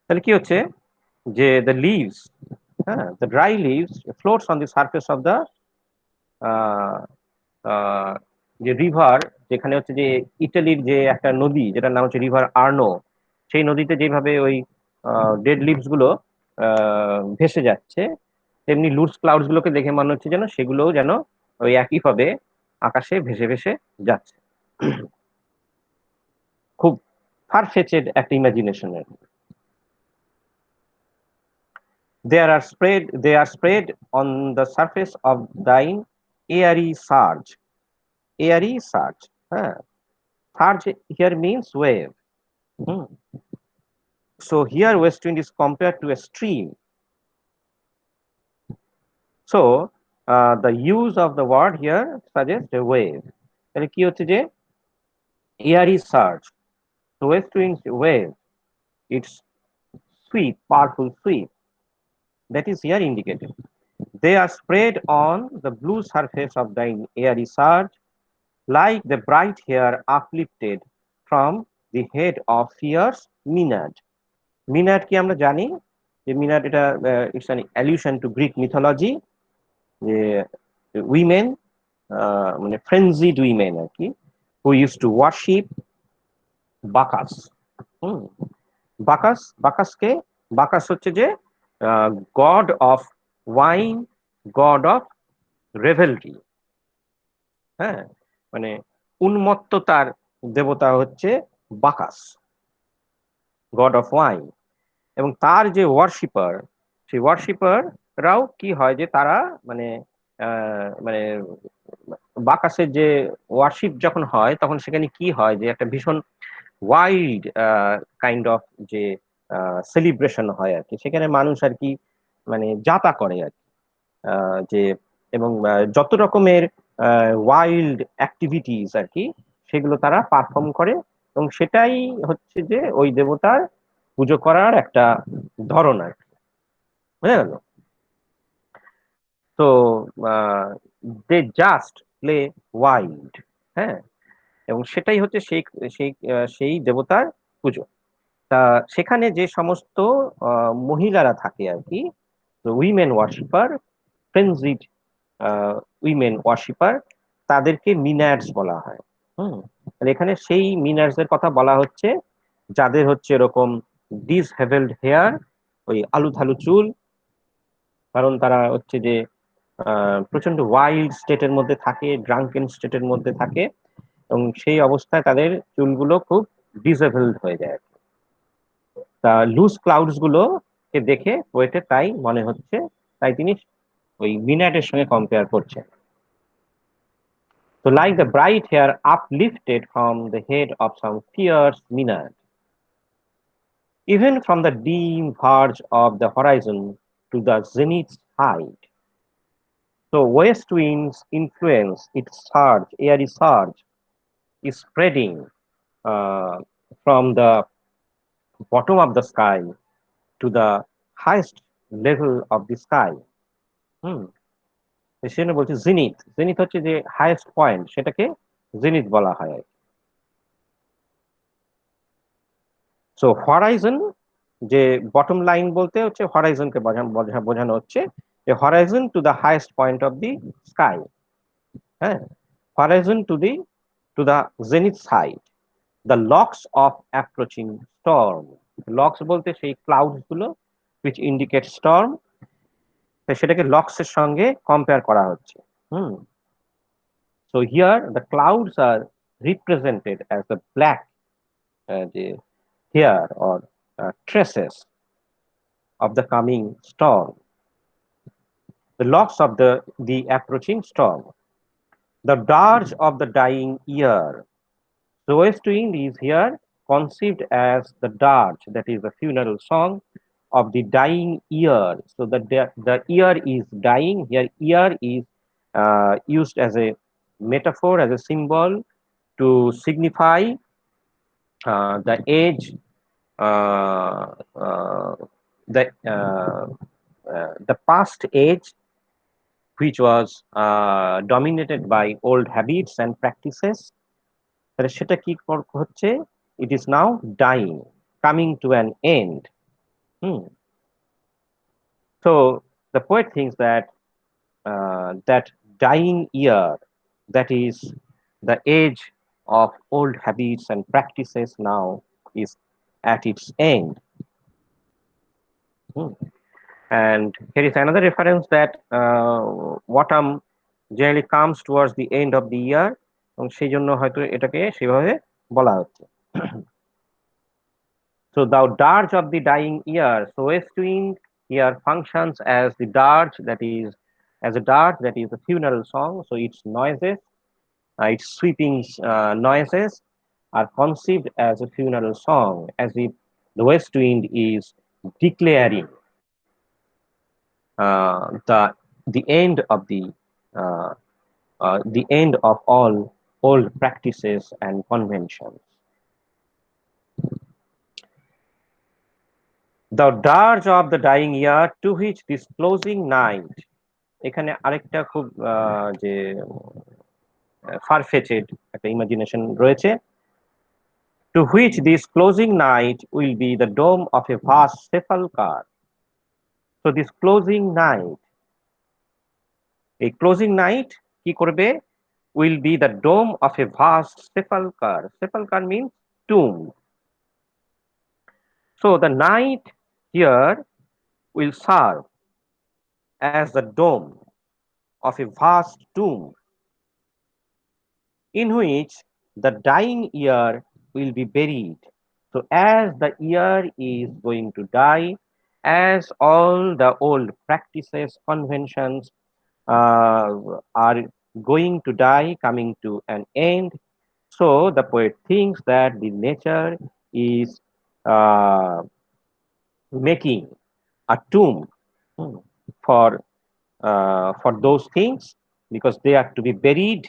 তাহলে কি হচ্ছে যে the leaves, হ্যাঁ, the dry leaves floats on the surface of the যে river, যেখানে হচ্ছে যে ইটালির যে একটা নদী যেটার নাম হচ্ছে রিভার আর্নো, সেই নদীতে যেভাবে ওই ডেড লিভস গুলো ভেসে যাচ্ছে, তেমনি লুজ ক্লাউডস গুলোকে দেখে মনে হচ্ছে যেন সেগুলোও যেন ওই একইভাবে আকাশে ভেসে ভেসে যাচ্ছে। খুব ফার ফেচেড একটা ইমাজিনেশনের। They are spread on the surface of thine airy surge. Airy surge. হ্যাঁ, surge here means wave. Hmm. So here west wind is compared to a stream. So the use of the word here suggests a wave. তাহলে কি হচ্ছে যে airy surge. So west wind wave. It's sweep, powerful sweep. That is here indicated. They are spread on the blue surface of the airy surge, like the bright hair uplifted from the head of fierce Maenad. Maenad কি আমরা জানি যে Maenad এটা it's an allusion to Greek mythology, যে women মানে frenzied women আর কি, who used to worship Bacchus. বাকাসকে Bacchus হচ্ছে যে god of wine, god of revelry. হ্যাঁ, মানে উন্মত্ততার দেবতা হচ্ছে বাকাস, গড অফ ওয়াইন। এবং তার যে ওয়ার্শিপার, সেই ওয়ার্শিপাররাও কি হয় যে তারা মানে মানে বাকাসের যে ওয়ার্শিপ যখন হয় তখন সেখানে কি হয় যে একটা ভীষণ ওয়াইল্ড কাইন্ড অফ যে সেলিব্রেশন হয় আর কি, সেখানে মানুষ আর কি মানে যাতা করে আর কি, যে এবং যত রকমের ওয়াইল্ড অ্যাক্টিভিটিস আর কি সেগুলো তারা পারফর্ম করে, এবং সেটাই হচ্ছে যে ওই দেবতার পুজো করার একটা ধরন আর কি, বুঝা গেল? তো দে জাস্ট প্লে ওয়াইল্ড। হ্যাঁ, এবং সেটাই হচ্ছে সেই সেই সেই দেবতার পুজো। তা সেখানে যে সমস্ত মহিলারা থাকে আর কি, উইমেন ওয়ার্শিপার, ফ্রেন্জিড উইমেন ওয়ার্শিপার, তাদেরকে মিনার্স বলা হয়। আর এখানে সেই মিনার্স এর কথা বলা হচ্ছে যাদের হচ্ছে এরকম ডিসহেভেলড হেয়ার, ওই আলুথালু চুল, কারণ তারা হচ্ছে যে প্রচন্ড ওয়াইল্ড স্টেটের মধ্যে থাকে, ড্রাঙ্কেন স্টেটের মধ্যে থাকে, এবং সেই অবস্থায় তাদের চুলগুলো খুব ডিসহেভেলড হয়ে যায়। তা লুজ ক্লাউডস গুলোকে দেখে পোয়েটের তাই মনে হচ্ছে, তাই তিনি ওই মিনাটের সঙ্গে কম্পেয়ার করছেন। So like the bright hair uplifted from the head of some fierce Maenad, even from the dim verge of the horizon to the zenith's height. So west wind's influence, its surge, airy surge, is spreading from the bottom of the sky to the highest level of the sky. সেজন্য বলছি জিনিথ, জিনিথ হচ্ছে যে highest point, সেটাকে zenith বলা হয়। So horizon, যে bottom line বলতে হচ্ছে হরাইজনকে বোঝানো হচ্ছে যে horizon to the highest point of the sky. হ্যাঁ, horizon to the zenith side, the locks of approaching storm. Locks বলতে সেই ক্লাউডস গুলো which indicate storm, সেটাকে লক্স এর সঙ্গে কম্পেয়ার করা হচ্ছে। So here the clouds are represented as the black the hair or traces of the coming storm, the locks of the approaching storm, the dirge of the dying year. The west wind is here conceived as the dirge, that is the funeral song of the dying year. So the year is dying. Here year is used as a metaphor, as a symbol to signify the age, uh, uh, the past age, which was dominated by old habits and practices. তাহলে সেটা কি হচ্ছে? It is now dying, coming to an end. So the poet thinks that that dying year, that is the age of old habits and practices, now is at its end. And here is another reference that autumn generally comes towards the end of the year, এবং সেই জন্য হয়তো এটাকে সেভাবে বলা হচ্ছে। So thou dirge of the dying year, so west wind year functions as the dirge, that is, as a dirge, that is a funeral song. So its noises, its sweeping noises are conceived as a funeral song, as if the west wind is declaring the end of the end of all old practices and conventions. The dirge of the dying year to which this closing night, এখানে আরেকটা খুব যে ফারফেচেড একটা imagination রয়েছে, to which this closing night will be the dome of a vast sepulchre. So this closing night, a closing night কি করবে, will be the dome of a vast sepulchre. Sepulchre means tomb. So the night here will serve as the dome of a vast tomb in which the dying year will be buried. So as the year is going to die, as all the old practices, conventions are going to die, coming to an end, so the poet thinks that the nature is uh, making a tomb for those things because they are to be buried.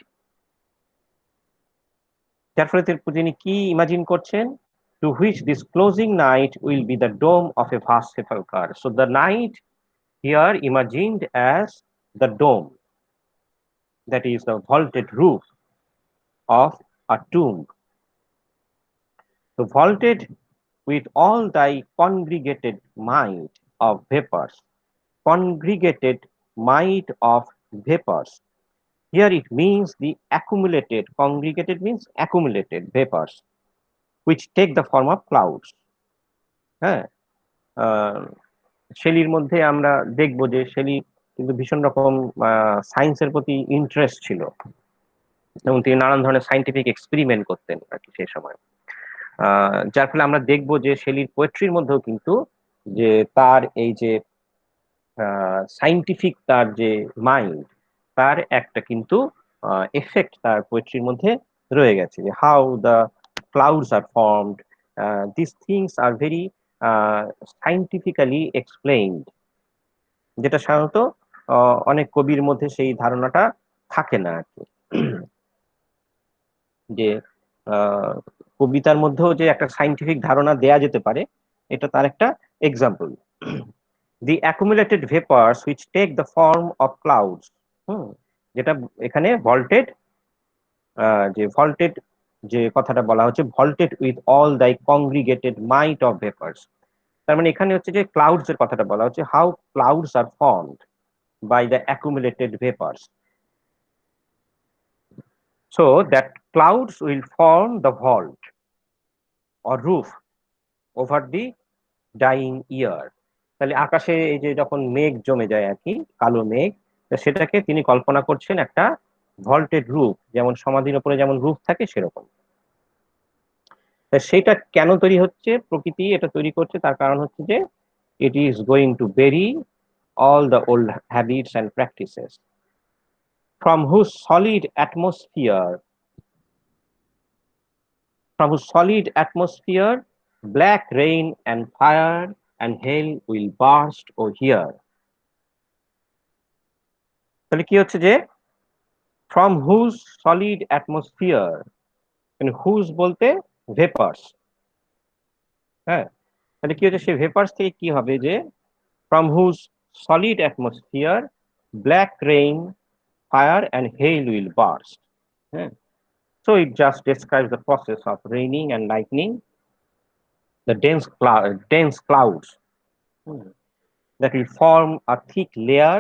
যার ফলে তিনি কি imagine করছেন, to which this closing night will be the dome of a vast sepulchre. So the night here imagined as the dome, that is the vaulted roof of a tomb. So vaulted with all thy congregated might of vapors, congregated might of vapors. Here it means the accumulated, congregated means accumulated vapors, which take the form of clouds. হ্যাঁ, শেলির মধ্যে আমরা দেখব যে Shelley কিন্তু ভীষণ রকম সায়েন্সের প্রতি ইন্টারেস্ট ছিল এবং তিনি নানান ধরনের সায়েন্টিফিক এক্সপেরিমেন্ট করতেন আর কি সেই সময়। যার ফলে আমরা দেখব যে শেলির পোয়েট্রির মধ্যেও কিন্তু যে তার এই যে সায়েন্টিফিক তার যে মাইন্ড, তার একটা কিন্তু এফেক্ট তার পোয়েট্রির মধ্যে রয়ে গেছে, যে how the clouds are formed, this things are very scientifically explained, যেটা সাধারণত অনেক কবির মধ্যে সেই ধারণাটা থাকে না আর কি, যে কবিতার মধ্যেও যে একটা সায়েন্টিফিক ধারণা দেয়া যেতে পারে, এটা তার একটা example. The accumulated vapors which take the form of clouds, যেটা এখানে ভল্টেড, যে ভল্টেড যে কথাটা বলা হচ্ছে, ভল্টেড উইথ অল দাই কংগ্রিগেটেড মাইট অফ ভেপার্স, তার মানে এখানে হচ্ছে যে ক্লাউডস এর কথাটা বলা হচ্ছে, how clouds are formed by the accumulated vapors, so that clouds will form the vault or roof over the dying year. তাহলে আকাশে এই যে যখন মেঘ জমে যায় আর কি, কালো মেঘ, সেটাকে তিনি কল্পনা করছেন একটা ভল্টেড রুফ, যেমন সমাধির উপরে যেমন রুফ থাকে সেরকম। সেটা কেন তৈরি হচ্ছে, প্রকৃতি এটা তৈরি করছে, তার কারণ হচ্ছে যে it is going to bury all the old habits and practices from whose solid atmosphere, black rain and fire and hail will burst or here. তাহলে কি হচ্ছে যে from whose solid atmosphere, মানে whose বলতে ভেপার্স, হ্যাঁ, তাহলে কি হচ্ছে সেই ভেপার্স থেকে কি হবে, যে from whose solid atmosphere black rain, fire and hail will burst. So it just describes the process of raining and lightning, the dense clouds that will form a thick layer,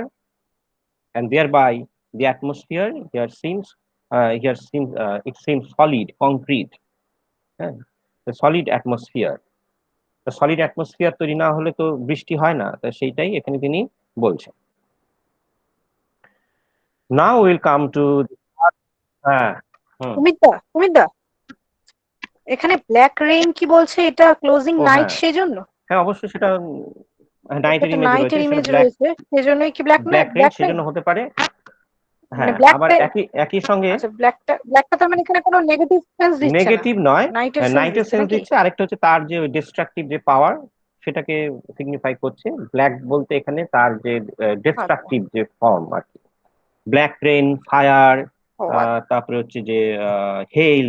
and thereby the atmosphere it seems solid, concrete, the solid atmosphere. The solid atmosphere তৈরি না হলে তো বৃষ্টি হয় না, তো সেইটাই এখানে তিনি বলছেন। Now we'll come to Sumit দা, এখানে ব্ল্যাক রেইন কি বলছে, এটা ক্লোজিং নাইট সেজন্য? হ্যাঁ অবশ্যই সেটা নাইটের তো ইমেজ রয়েছে, নাইটের সেটা ইমেজ রয়েছে, সেজন্যই কি ব্ল্যাক ব্ল্যাক রেইন ব্ল্যাক সেজন্য হতে পারে। মানে হ্যাঁ, আবার ব্ল্যাকটা। একই সঙ্গে আচ্ছা, ব্ল্যাকটা তার মানে এখানে কোনো নেগেটিভ সেন্স দিচ্ছে না, নেগেটিভ নয়, নাইটের সেন্স নাইটের দিচ্ছে সেন্স নাকি? দিচ্ছে। আরেকটা হচ্ছে তার যে ডিস্ট্রাকটিভ যে পাওয়ার সেটাকে সিগনিফাই করছে। ব্ল্যাক বলতে এখানে তার যে আচ্ছা। ডিস্ট্রাকটিভ যে ফর্ম আর কি। ব্ল্যাক রেইন, ফায়ার, ও আচ্ছা। তারপরে হচ্ছে যে hail,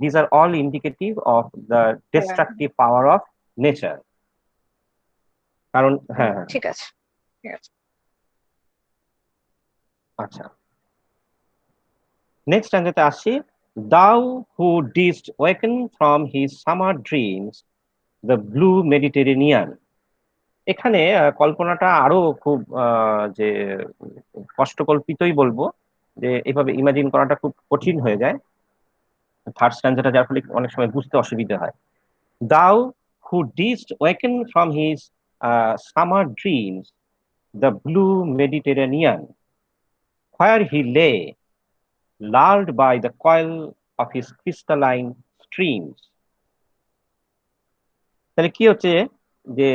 these are all indicative of the হ্যাঁ, ডিস্ট্রাকটিভ পাওয়ার অফ নেচার। কারণ হ্যাঁ হ্যাঁ, ঠিক আছে, ঠিক আছে। আচ্ছা, নেক্সট স্ট্যান্ডাতে আসছি। Thou who didst waken from his summer dreams the blue Mediterranean. এখানে কল্পনাটা আরো খুব যে কষ্টকল্পিতই বলবো, যে এভাবে ইমাজিন করাটা খুব কঠিন হয়ে যায় থার্ড স্ট্যান্ডাটা, যার ফলে অনেক সময় বুঝতে অসুবিধা হয়। Thou who didst waken from his summer dreams the blue Mediterranean, where he lay, lulled by the coil of his crystalline streams। তাহলে কি হচ্ছে যে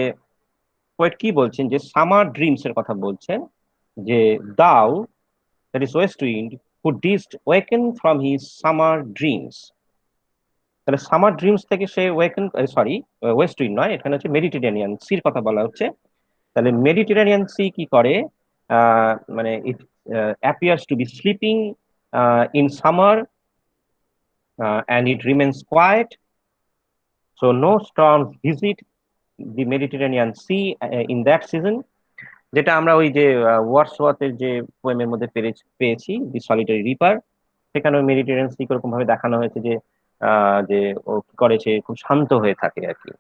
পোয়েট কি বলছেন, যে সামার ড্রিমস এর কথা বলছেন, যে দাও, that is West wind, who didst waken from his summer dreams. তাহলে সামার ড্রিমস থেকে সে ওয়েকেন, সরি, ওয়েস্ট উইন্ড নয়, এখানে হচ্ছে মেডিটেরেনিয়ান সির কথা বলা হচ্ছে। তাহলে মেডিটেরেনিয়ান সি কি করে, মানে ইট appears to be sleeping in summer and it remains quiet, so no storms visit the Mediterranean Sea in that season। যেটা আমরা ওই যে ওয়ার্ডসওয়ার্থের যে পোয়েমের মধ্যে পেয়েছি, দি সলিটারি রিপার, সেখানে ওই মেডিটেরিয়ান সি এরকম ভাবে দেখানো হয়েছে যে যে ও কি করেছে, খুব শান্ত হয়ে থাকে আর কি,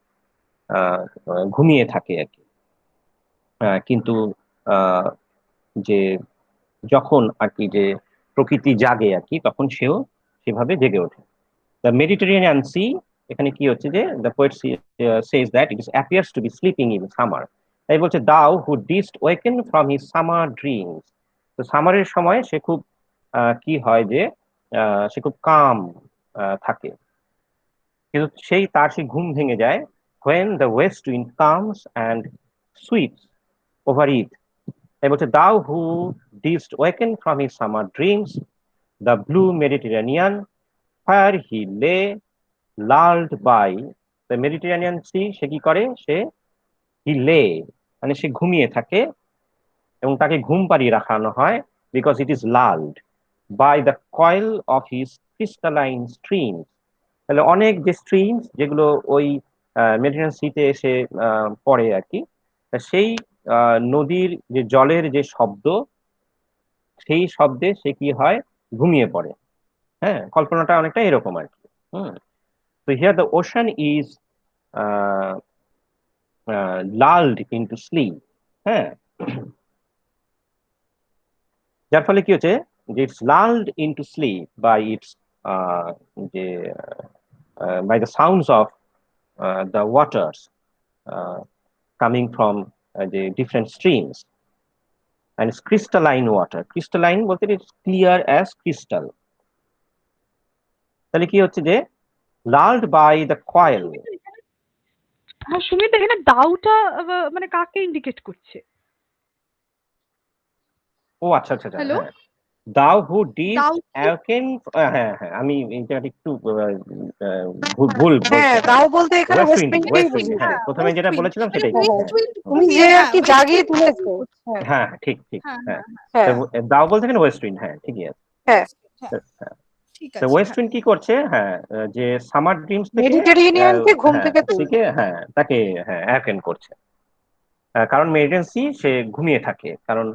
আহ, ঘুমিয়ে থাকে আর কি। কিন্তু আহ, যে যখন আর কি যে প্রকৃতি জাগে আর কি, তখন সেও সেভাবে জেগে ওঠে। দ্য মেডিটেরিয়ান সি, এখানে কি হচ্ছে যে the poet says that it appears to be sleeping in summer. তাই বলছে thou who didst waken from his summer dreams. তো সামারের সময় সে খুব কি হয় যে সে খুব কাম থাকে, কিন্তু সেই ঘুম ভেঙে যায় when the west wind comes and sweeps over it। তাই বলছে thou who didst waken from his summer dreams the blue Mediterranean, where he lay lulled by the Mediterranean Sea। সে কি করে, সে হি লে, মানে সে ঘুমিয়ে থাকে, এবং তাকে ঘুম পাড়িয়ে রাখানো হয়, because it is lulled by the coil of his crystalline streams. তাহলে অনেক যে স্ট্রিমস যেগুলো ওই মেডিটেরিয়ান সিতে এসে পড়ে আর কি, তা সেই নদীর যে জলের যে শব্দ, সেই শব্দে সে কি হয়, ঘুমিয়ে পড়ে। হ্যাঁ, কল্পনাটা অনেকটা এরকম আর কি। হুম। তো here the ocean is lulled into sleep। হ্যাঁ, যার ফলে কি হচ্ছে, যে it's lulled into sleep by its যে by the sounds of the waters uh, coming from the different streams, and it's crystalline water। crystalline বলতে it's clear as crystal। তাহলে কি হচ্ছে যে lulled by the coil। হ্যাঁ, সুমিত, এখানে দাউটা মানে কাকে ইন্ডিকেট করছে? ও আচ্ছা আচ্ছা আচ্ছা, হ্যালো, হ্যাঁ, দাও হু ডিস্ট দাউ অ্যাওকেন। হ্যাঁ হ্যাঁ, আমি এটা একটু ভুল হ্যাঁ, বলছি। হ্যাঁ, দাও বলতে এখানে ওয়েস্ট ওয়েস্ট উইন্ড, উইন্ডকেই ওয়েস্ট উইন্ড, বুঝিয়েছে। হ্যাঁ, হ্যাঁ, প্রথমে ওয়েস্ট যেটা উইন্ড, বলেছিলাম মানে সেটাই ঠিক। হ্যাঁ, ওয়েস্ট হ্যাঁ উইন্ড তুমি ওখানে যে আর কি ওয়েস্ট জাগিয়ে উইন্ড তুলেছো। হ্যাঁ, হ্যাঁ হ্যাঁ, ঠিক ঠিক, হ্যাঁ, হ্যাঁ। হ্যাঁ, হ্যাঁ, তো হ্যাঁ, দাও বলতে এখানে ওয়েস্ট উইন্ড, হ্যাঁ ঠিকই আছে। হ্যাঁ। হ্যাঁ, তো হ্যাঁ, ঠিক তো আছে, ওয়েস্ট হ্যাঁ। উইন্ড কি করছে, হ্যাঁ, যে সামার ড্রিমস থেকে মেডিটেরিয়ানিয়ানকে ঘুম হ্যাঁ থেকে তুলছে। থেকে হ্যাঁ তাকে হ্যাঁ অ্যাওয়েকেন করছে। কারণ মেডিটেন্সি সে ঘুমিয়ে থাকে, কারণ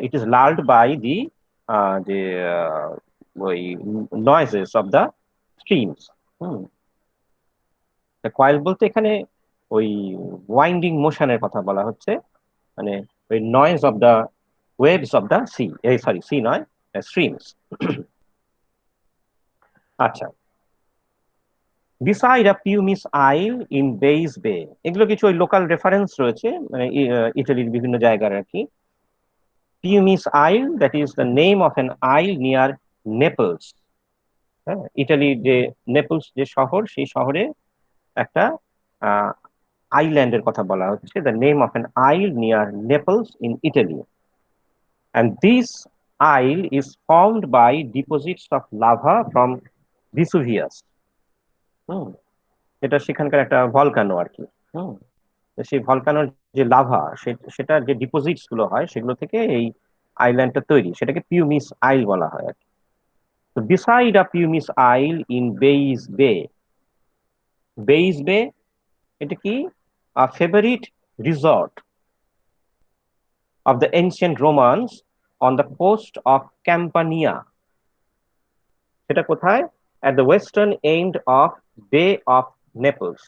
ইট ইজ লার্ড বাই দি যে ওই noises of the streams. Hmm. Coil বলতে এখানে ওই ওয়াইন্ডিং মোশনের কথা বলা হচ্ছে, মানে ওই noise of the waves of the sea, এই সরি সি নয়, স্ট্রিমস। আচ্ছা, beside a pumice isle in base বে, এগুলো কিছু ওই লোকাল রেফারেন্স রয়েছে, মানে ইটালির বিভিন্ন জায়গার আর কি। পিউমিস আইল, that is the name of an isle near Naples. হ্যাঁ, ইটালির যে নেপলস যে শহর, সেই শহরে একটা আইল্যান্ডের কথা বলা হচ্ছে, the name of an isle near Naples in Italy, and this isle is formed by deposits of lava from Vesuvius. Hmm, এটা সেখানকার একটা ভলকানো আর কি। হুম, সেই ভলকানোর যে লাভা, সেটার যে ডিপোজিটস গুলো হয় সেগুলো থেকে এই আইল্যান্ডটা তৈরি, সেটাকে পিউমিস আইল বলা হয় আর কি। তো beside a pumice isle in Baiae bay, Baiae bay এটা কি? A favourite resort of the ancient Romans on the coast of Campania. সেটা কোথায়? At the western end of bay of Naples.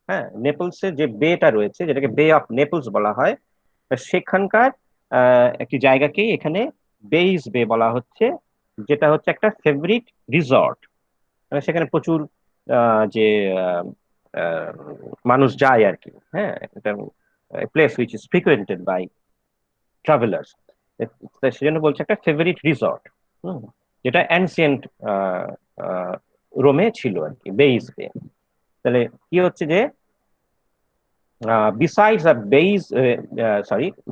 হ্যাঁ, নেপলসের যে বেটা রয়েছে, যেটাকে বে অফ নেপলস বলা হয়, সেখানকার একটি জায়গাকেই এখানে বেইজ বে বলা হচ্ছে, যেটা হচ্ছে একটা ফেভারিট রিসর্ট। মানে সেখানে প্রচুর যে আহ, আহ, মানুষ যায় আর কি। হ্যাঁ, এটা place which is frequented by travellers. সেজন্য বলছে একটা ফেভারিট রিসর্ট, যেটা অ্যানসিয়েন্ট রোমে ছিল আর কি, বেইজ বে। তাহলে কি হচ্ছে যে besides a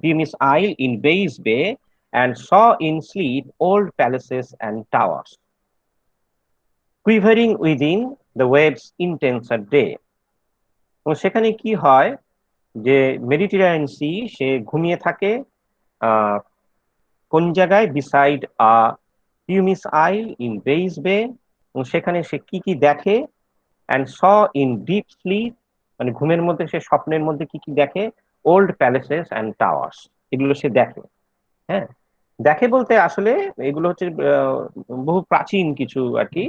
Bemis Isle in Bays Bay, and saw in sleep old palaces and towers, quivering within the waves' intenser day. এবং সেখানে কি হয় যে মেডিটেরিয়ান সি, সে ঘুমিয়ে থাকে আহ, কোন জায়গায়? Beside a pumice isle in Baiae বে। এবং সেখানে সে কি কি দেখে? And saw in deep sleep, মানে ঘুমের মধ্যে, সে স্বপ্নের মধ্যে কি কি দেখে? ওল্ড প্যালেসেস অ্যান্ড টাওয়ার্স, এগুলো সে দেখে। হ্যাঁ, দেখে বলতে আসলে এগুলো হচ্ছে বহু প্রাচীন কিছু আর কি,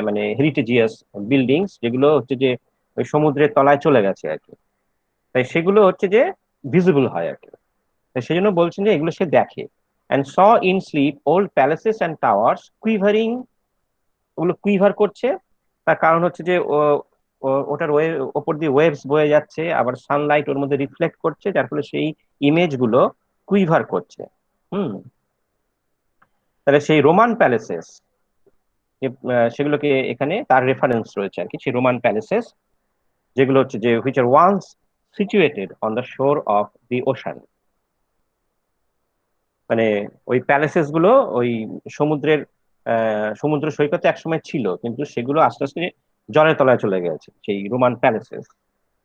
মানে হেরিটেজিয়াস বিল্ডিংস, যেগুলো হচ্ছে যে ওই সমুদ্রের তলায় চলে গেছে আর কি। তাই সেগুলো হচ্ছে যে ভিজিবল হয় আর কি। তাই সেই জন্য বলছেন যে এগুলো সে দেখে। And saw in sleep old palaces and towers quivering, ওগুলো কুইভার করছে। তার কারণ হচ্ছে যে ওটার ওপর দিয়ে ওয়েভস বয়ে যাচ্ছে, আবার সানলাইট ওর মধ্যে রিফ্লেক্ট করছে, যার ফলে সেই ইমেজ গুলো কুইভার করছে। হুম, তাহলে সেই রোমান প্যালেসেস, সেগুলোকে এখানে তার রেফারেন্স রয়েছে আর কি, সেই রোমান প্যালেসেস যেগুলো হচ্ছে যে which are once situated on the shore of the ocean. মানে ওই প্যালেসেস গুলো ওই সমুদ্রের সমুদ্র সৈকতে একসময় ছিল, কিন্তু সেগুলো আস্তে আস্তে জলের তলায় চলে গেছে, সেই Roman palaces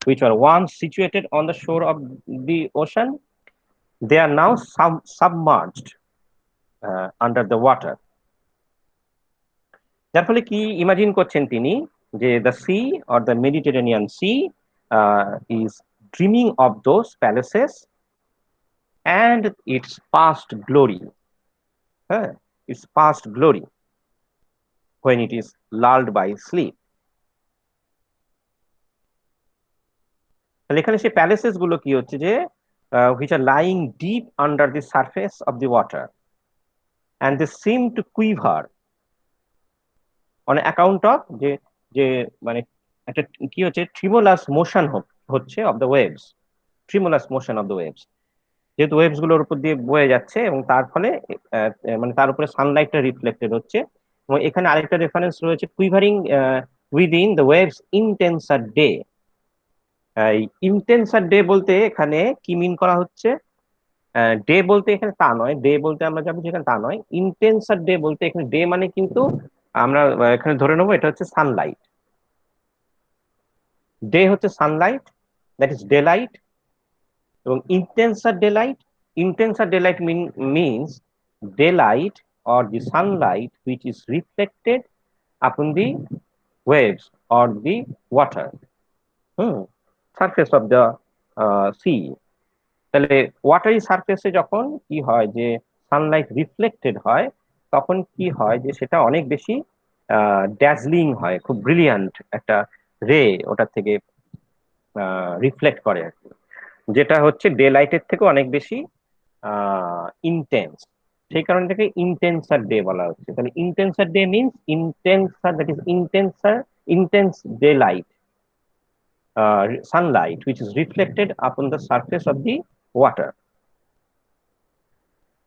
which were once situated on the shore of the ocean, they are now submerged under the water. যার ফলে কি ইমাজিন করছেন তিনি, যে the sea or the Mediterranean sea is dreaming of those palaces and its past glory. হ্যাঁ, its past glory when it is lulled by sleep. তাহলে এখানে সেই প্যালেসেস গুলো কি হচ্ছে যে which are lying deep under the surface of the water, and they seem to quiver on account of যে যে মানে একটা কি হচ্ছে, ট্রিমোলাস মোশন হচ্ছে of the waves, tremulous motion of the waves, যেহেতু ওয়েভস গুলোর উপর দিয়ে বয়ে যাচ্ছে এবং তার ফলে মানে তার উপরে সানলাইটটা রিফ্লেক্টেড হচ্ছে। এবং এখানে আরেকটা রেফারেন্স রয়েছে, quivering within the waves intenser day. Intenser day বলতে এখানে কি মিন করা হচ্ছে? ডে বলতে এখানে তা নয়, ডে বলতে আমরা যা বুঝি এখানে তা নয়। ইন্টেন্সার ডে বলতে এখানে ডে মানে কিন্তু আমরা এখানে ধরে নেবো এটা হচ্ছে সানলাইট। ডে হচ্ছে sunlight, that is daylight. এবং intenser daylight means daylight or the sunlight which is reflected upon the waves or the water, surface of the sea. তাহলে ওয়াটারি সারফেসে যখন কি হয় যে সানলাইট রিফ্লেক্টেড হয়, তখন কি হয় যে সেটা অনেক বেশি ড্যাজলিং হয়, খুব ব্রিলিয়ান্ট একটা রে ওটার থেকে রিফ্লেক্ট করে আর কি, যেটা হচ্ছে ডে লাইটের থেকে অনেক বেশি ইন্টেন্স। সেই কারণ থেকে ইন্টেন্সার ডে বলা হচ্ছে। তাহলে intenser day means intenser, that is intense daylight, sunlight which is reflected upon the surface of the water.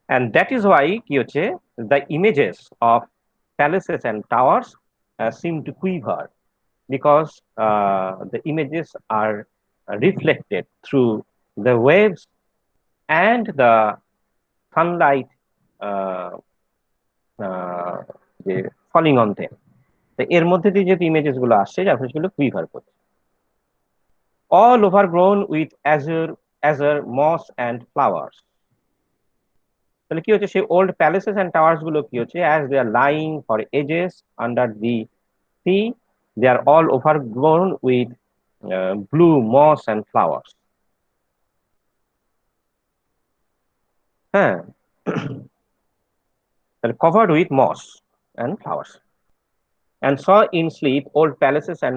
And that is why কি হচ্ছে, the images of palaces and towers seem to quiver. because the images are reflected through the waves and the sunlight uh, যে falling on them. তো এর মধ্যে দিয়ে যে images গুলো আসছে যার ফলে সেগুলো কুইভার করছে। All overgrown with azure moss and flowers. তাহলে কি হচ্ছে, সেই ওল্ড প্যালেসেস অ্যান্ড টাওয়ার্স গুলো কি হচ্ছে, as they are lying for ages under the sea, they are all overgrown with blue moss and flowers. হ্যাঁ, তাহলে covered with moss and flowers. And saw in sleep old palaces and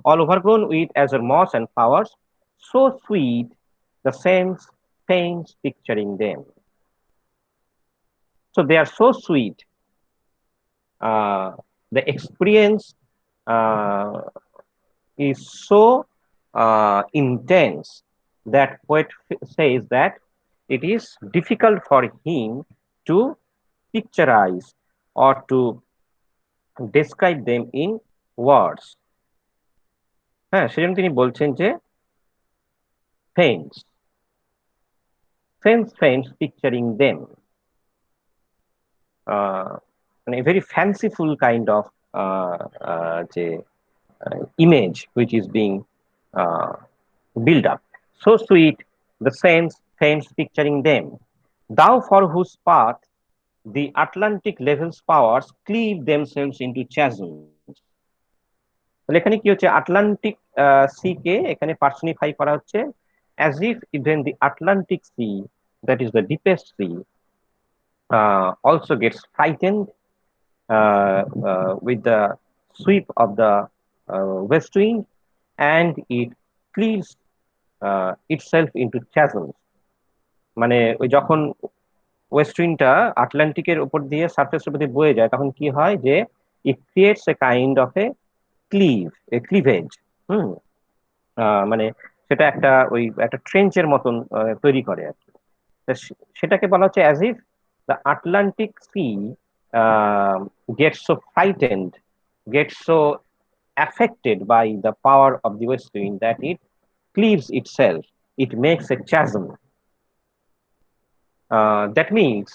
all overgrown with azure moss and flowers, so sweet the sense paints picturing them. So they are so sweet. The experience uh, is so intense that poet says that it is difficult for him to picturize or to describe them in words. হ্যাঁ, সেজন্য তিনি বলছেন যে faints picturing them, মানে a very fanciful kind of যে image which is being uh, built up. So sweet the saints picturing them, thou for whose path the Atlantic levels powers cleave themselves into chasms. তাহলে এখানে কি হচ্ছে, Atlantic C K এখানে personify করা হচ্ছে as if even the Atlantic Sea, that is the deepest sea, also gets frightened with the sweep of the west wind, and it cleaves itself into chasms. মানে ওই যখন West উইন্ডটা আটলান্টিকের উপর দিয়ে সার্ফেসের উপর দিয়ে বয়ে যায়, তখন কি হয় যে it creates a kind of cleavage. Hmm, মানে সেটা একটা ট্রেঞ্চের মতন তৈরি করে আর কি। সেটাকে বলা হচ্ছে as if the Atlantic sea gets so frightened, gets so affected by the power of the west wind that it cleaves itself, it makes a chasm. That means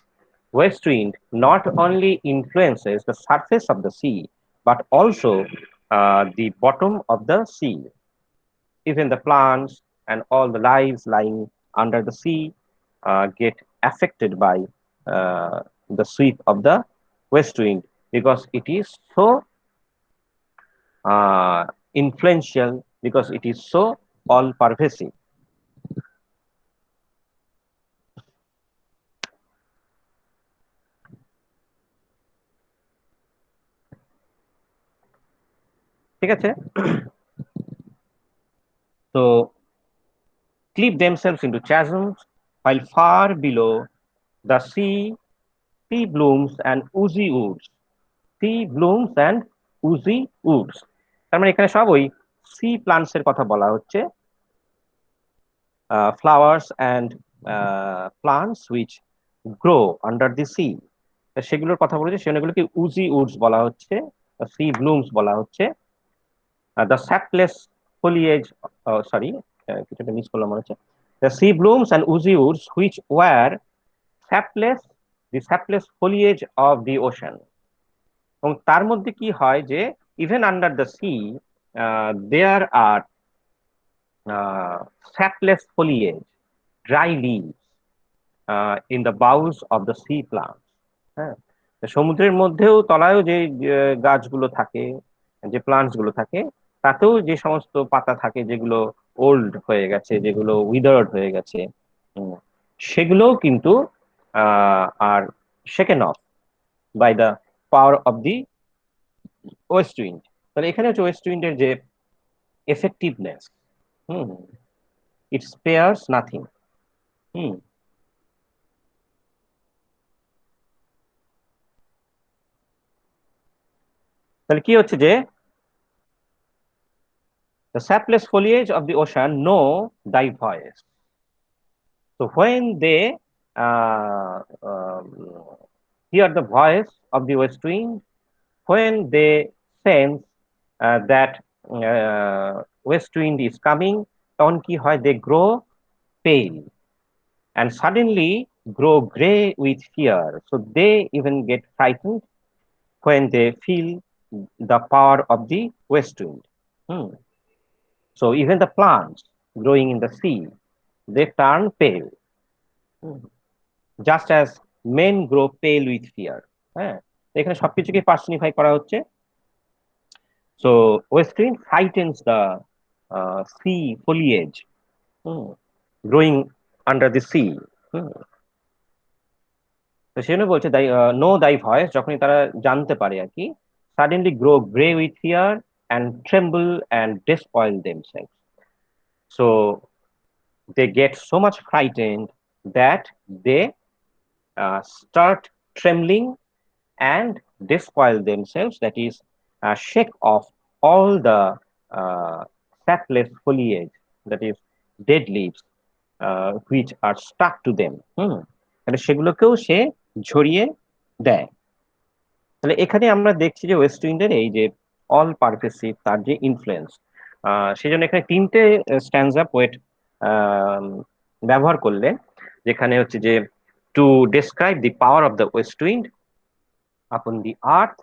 west wind not only influences the surface of the sea but also the bottom of the sea. Even the plants and all the lives lying under the sea get affected by the sweep of the west wind, because it is so influential, because it is so all pervasive. ঠিক আছে, তো cleave themselves into chasms, while far below the sea blooms and oozy woods. Sea blooms and oozy woods. তার মানে এখানে সব ওই C plants এর কথা বলা হচ্ছে, flowers and plants which grow under the sea, সেগুলোর কথা বলেছে। সেগুলোকে উজি উডস বলা হচ্ছে, সি ব্লুমস বলা হচ্ছে। দ্য স্যাপলেস ফলিয়েজ, সরি কিছুটা মিস করলাম মনে হচ্ছে, the sea blooms and oozy woods which wear sapless, the sapless foliage of the ocean. এবং তার মধ্যে কি হয় যে even under the sea there are sapless foliage, dry leaves in the boughs of the sea plants. হ্যাঁ, সমুদ্রের মধ্যেও তলায়ও যে গাছগুলো থাকে, যে প্লান্টস গুলো থাকে, তাতেও যে সমস্ত পাতা থাকে যেগুলো ওল্ড হয়ে গেছে, যেগুলো উইদার্ড হয়ে গেছে, সেগুলোও কিন্তু are shaken off by the power of the west wind. তাহলে এখানে হচ্ছে ওয়েস্ট উইন্ডের যে effectiveness, hmm, it spares nothing. Hmm, তাহলে কি হচ্ছে যে the sapless foliage of the ocean know thy voice. So when they uh, um, hear the voice of the west wind, when they sense that west wind is coming, তখন কি হয়, they grow pale and suddenly grow gray with fear. So they even get frightened when they feel the power of the west wind. Hmm. So even the plants growing in the sea, they turn pale, just as men grow pale with fear. হ্যাঁ, এখানে সবকিছুকে personify করা হচ্ছে। So west wind frightens the sea foliage growing under the sea. তো সেজন্য বলছে no thy voice, যখনই তারা জানতে পারে আর কি, suddenly grow gray with fear and tremble and despoil themselves. So they get so much frightened that they start trembling and despoil themselves, that is, shake off all the sapless foliage, that is, dead leaves, which are stuck to them. তাহলে সেগুলোকেও সে ঝরিয়ে দেয়। তাহলে এখানে আমরা দেখছি যে west উইন্ডের এই যে অল পারভেসিভ তার যে ইনফ্লুয়েন্স, সেজন্য এখানে তিনটে স্ট্যান্জা পোয়েট ব্যবহার করলেন, যেখানে হচ্ছে যে to describe the power of the west wind upon the earth,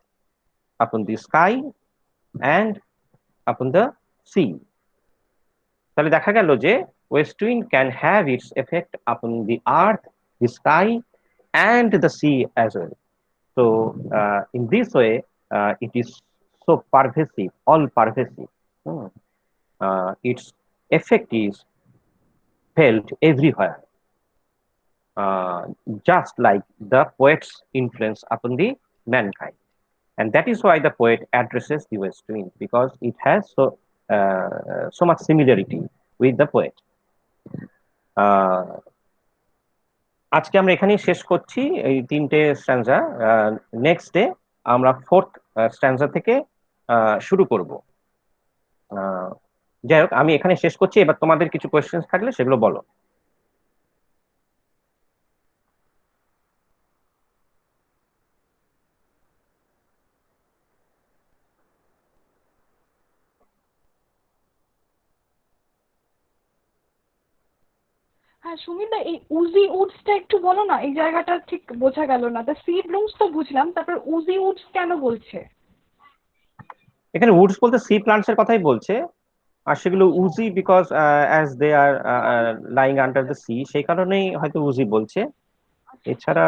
upon the sky and upon the sea. তাহলে দেখা গেল যে west wind can have its effect upon the earth, the sky and the sea as well. So in this way it is so pervasive, all pervasive. Its effect is felt everywhere, just like the poet's influence upon the mankind. And that is why the poet addresses the west wind, because it has so much similarity with the poet. আজকে আমরা এখানেই শেষ করছি এই তিনটে স্ট্যান্জা। Next day আমরা fourth স্ট্যান্জা থেকে শুরু করব। যাই হোক, আমি এখানে শেষ করছি। এবার তোমাদের কিছু কোয়েশ্চেন থাকলে সেগুলো বলো। হ্যাঁ সুমিতা, এই উজি উডসটা একটু বলো না, এই জায়গাটা ঠিক বোঝা গেল না। দ্য সি ব্লুমস তো বুঝলাম, তারপর উজি উডস কেন বলছে? এখানে উডস বলতে সি প্লান্টস এর কথাই বলছে, আর সেগুলো oozy because as they are lying under the sea, সেই কারণেই হয়তো উজি বলছে। এছাড়া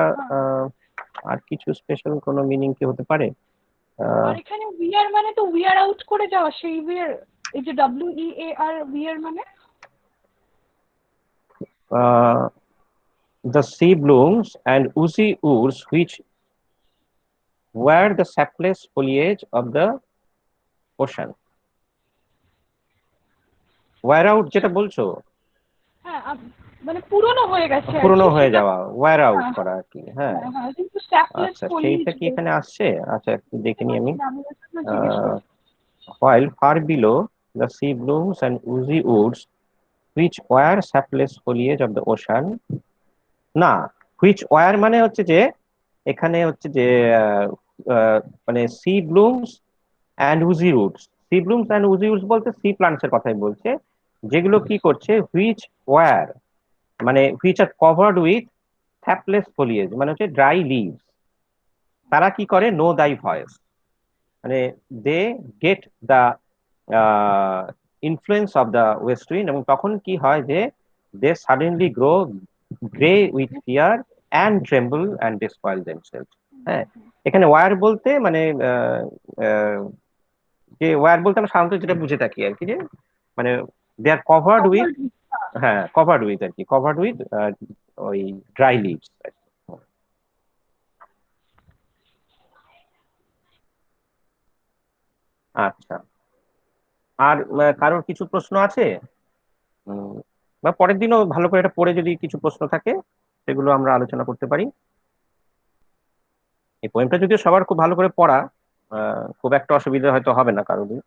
আর কিছু স্পেশাল কোনো মিনিং কি হতে পারে? আর এখানে উইয়ার মানে তো উইয়ার আউট করে যাওয়া, সেই উইয়ার, এই যে WEAR উইয়ার মানে the sea blooms and oozy woods which were the sapless foliage of the ocean. wear out যেটা বলছো, হ্যাঁ মানে পুরনো হয়ে গেছে, পুরনো হয়ে যাওয়া, wear out করা আর কি। হ্যাঁ, হ্যাঁ, কিন্তু স্যাপলেস আচ্ছা, ফলিয়েজ সেইটা কি এখানে আসছে? আচ্ছা, একটু দেখে নিই আমি। জিজ্ঞেস করছি। while far below the sea blooms and oozy woods which were sapless foliage of the ocean, না, which were মানে হচ্ছে যে এখানে হচ্ছে যে মানে sea blooms and oozy roots, sea blooms and oozy roots বলতে সি প্লান্টস এর কথাই বলছে, যেগুলো কি করছে, হুইচ ওয়ার মানে which are covered with sapless foliage, মানে হচ্ছে ড্রাই লিভস। তারা কি করে, নো দাই ভয়েস, মানে they get the influence of the west wind, এবং তখন কি হয় যে they suddenly grow grey with fear and tremble and despoil themselves. হ্যাঁ, এখানে ওয়ার বলতে মানে যে ওয়ার বলতে আমরা সাধারণত যেটা বুঝে থাকি আর কি, যে মানে দে আর কভার্ড উইথ, হ্যাঁ কভার্ড উইথ আর কি, কভার্ড উইথ ওই ড্রাই লিভস। আচ্ছা, আর কারোর কিছু প্রশ্ন আছে? বা পরের দিনও ভালো করে এটা পড়ে যদি কিছু প্রশ্ন থাকে সেগুলো আমরা আলোচনা করতে পারি। এই পোয়েমটা যদিও সবার খুব ভালো করে পড়া, খুব একটা অসুবিধা হয়তো হবে না কারোরই।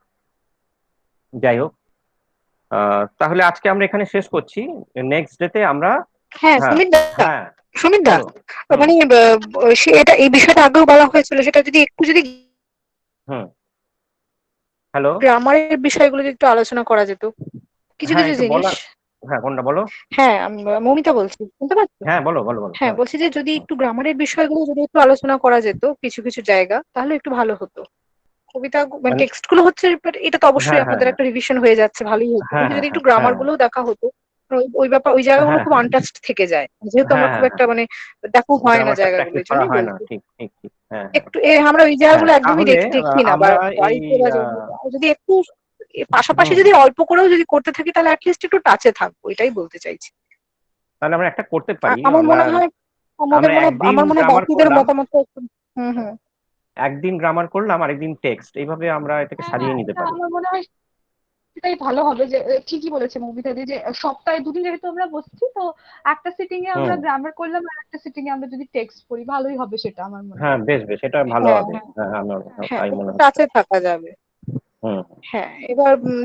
যাই হোক, তাহলে আজকে আমরা এখানে শেষ করছি। নেক্সট ডেতে আমরা, হ্যাঁ হ্যাঁ সুমিত দা, হ্যাঁ সুমিত দা, বলো। হুম মানে এটা এই বিষয়টা আগেও বলা হয়েছিল, সেটা যদি একটু যদি হুম হ্যালো, গ্রামারের বিষয়গুলো যদি একটু আলোচনা করা যেত, কিছু হ্যাঁ কিছু একটু জিনিস। বলা, হ্যাঁ কোনটা বলো, হ্যাঁ, মমিতা বলছি, শুনতে পাচ্ছ? হ্যাঁ বলো বলো বলো, হ্যাঁ, হ্যাঁ বলছি যে যদি একটু গ্রামারের বিষয়গুলো যদি একটু আলোচনা করা যেত কিছু কিছু জায়গা, তাহলে একটু ভালো হতো। কবিতা মানে মানে টেক্সট গুলো হচ্ছে, but এটা তো হ্যাঁ অবশ্যই হ্যাঁ আপনাদের একটা রিভিশন হয়ে যাচ্ছে, ভালোই হচ্ছে, হ্যাঁ কিন্তু হ্যাঁ যদি একটু হ্যাঁ গ্রামার হ্যাঁ গুলোও দেখা হতো, ওই ব্যাপার, ওই জায়গাগুলো হ্যাঁ খুব হ্যাঁ আনটাচড থেকে যায়, যেহেতু আমরা খুব হ্যাঁ হ্যাঁ, একটা মানে দেখা হয় না গ্রামারটা জায়গাগুলো, প্র্যাকটিস এই করা জন্যই হয় না, বলছি। ঠিক ঠিক ঠিক, হ্যাঁ হ্যাঁ একটু আমরা ওই হ্যাঁ, জায়গাগুলো একদমই তাহলে দেখি না, বা আমরা এই বাড়িতে বা আহ, যদি একটু পাশাপাশি হুম যদি অল্প করেও যদি করতে থাকি, তাহলে অ্যাটলিস্ট একটু টাচে থাকবো, এটাই বলতে চাইছি। তাহলে আমরা একটা করতে পারি, আমার আমরা মনে হয় আমরা একদিন আমার মনে হয় গ্রামার বাকিদের করলাম, মতামত একটু। হুম, হুম। একদিন গ্রামার করলাম আর একদিন টেক্সট, এইভাবে আমরা এটাকে হ্যাঁ হ্যাঁ, সারিয়ে নিতে এটা পারি। আমার মনে হয় সেটাই ভালো হবে, যে ঠিকই বলেছে মৌমিতা দি, যে সপ্তাহে দুদিন যেহেতু আমরা বসছি, তো একটা সিটিং এ আমরা হুম, গ্রামার করলাম আর একটা সিটিং এ আমরা যদি টেক্সট করি, ভালোই হবে সেটা আমার মনে হ্যাঁ হয়। বেশ বেশ, এটা ভালো হ্যাঁ, হবে, হ্যাঁ, হ্যাঁ আমার হ্যাঁ, তাই একটু মনে হচ্ছে। টাচে থাকা যাবে। হুম। হ্যাঁ, এবার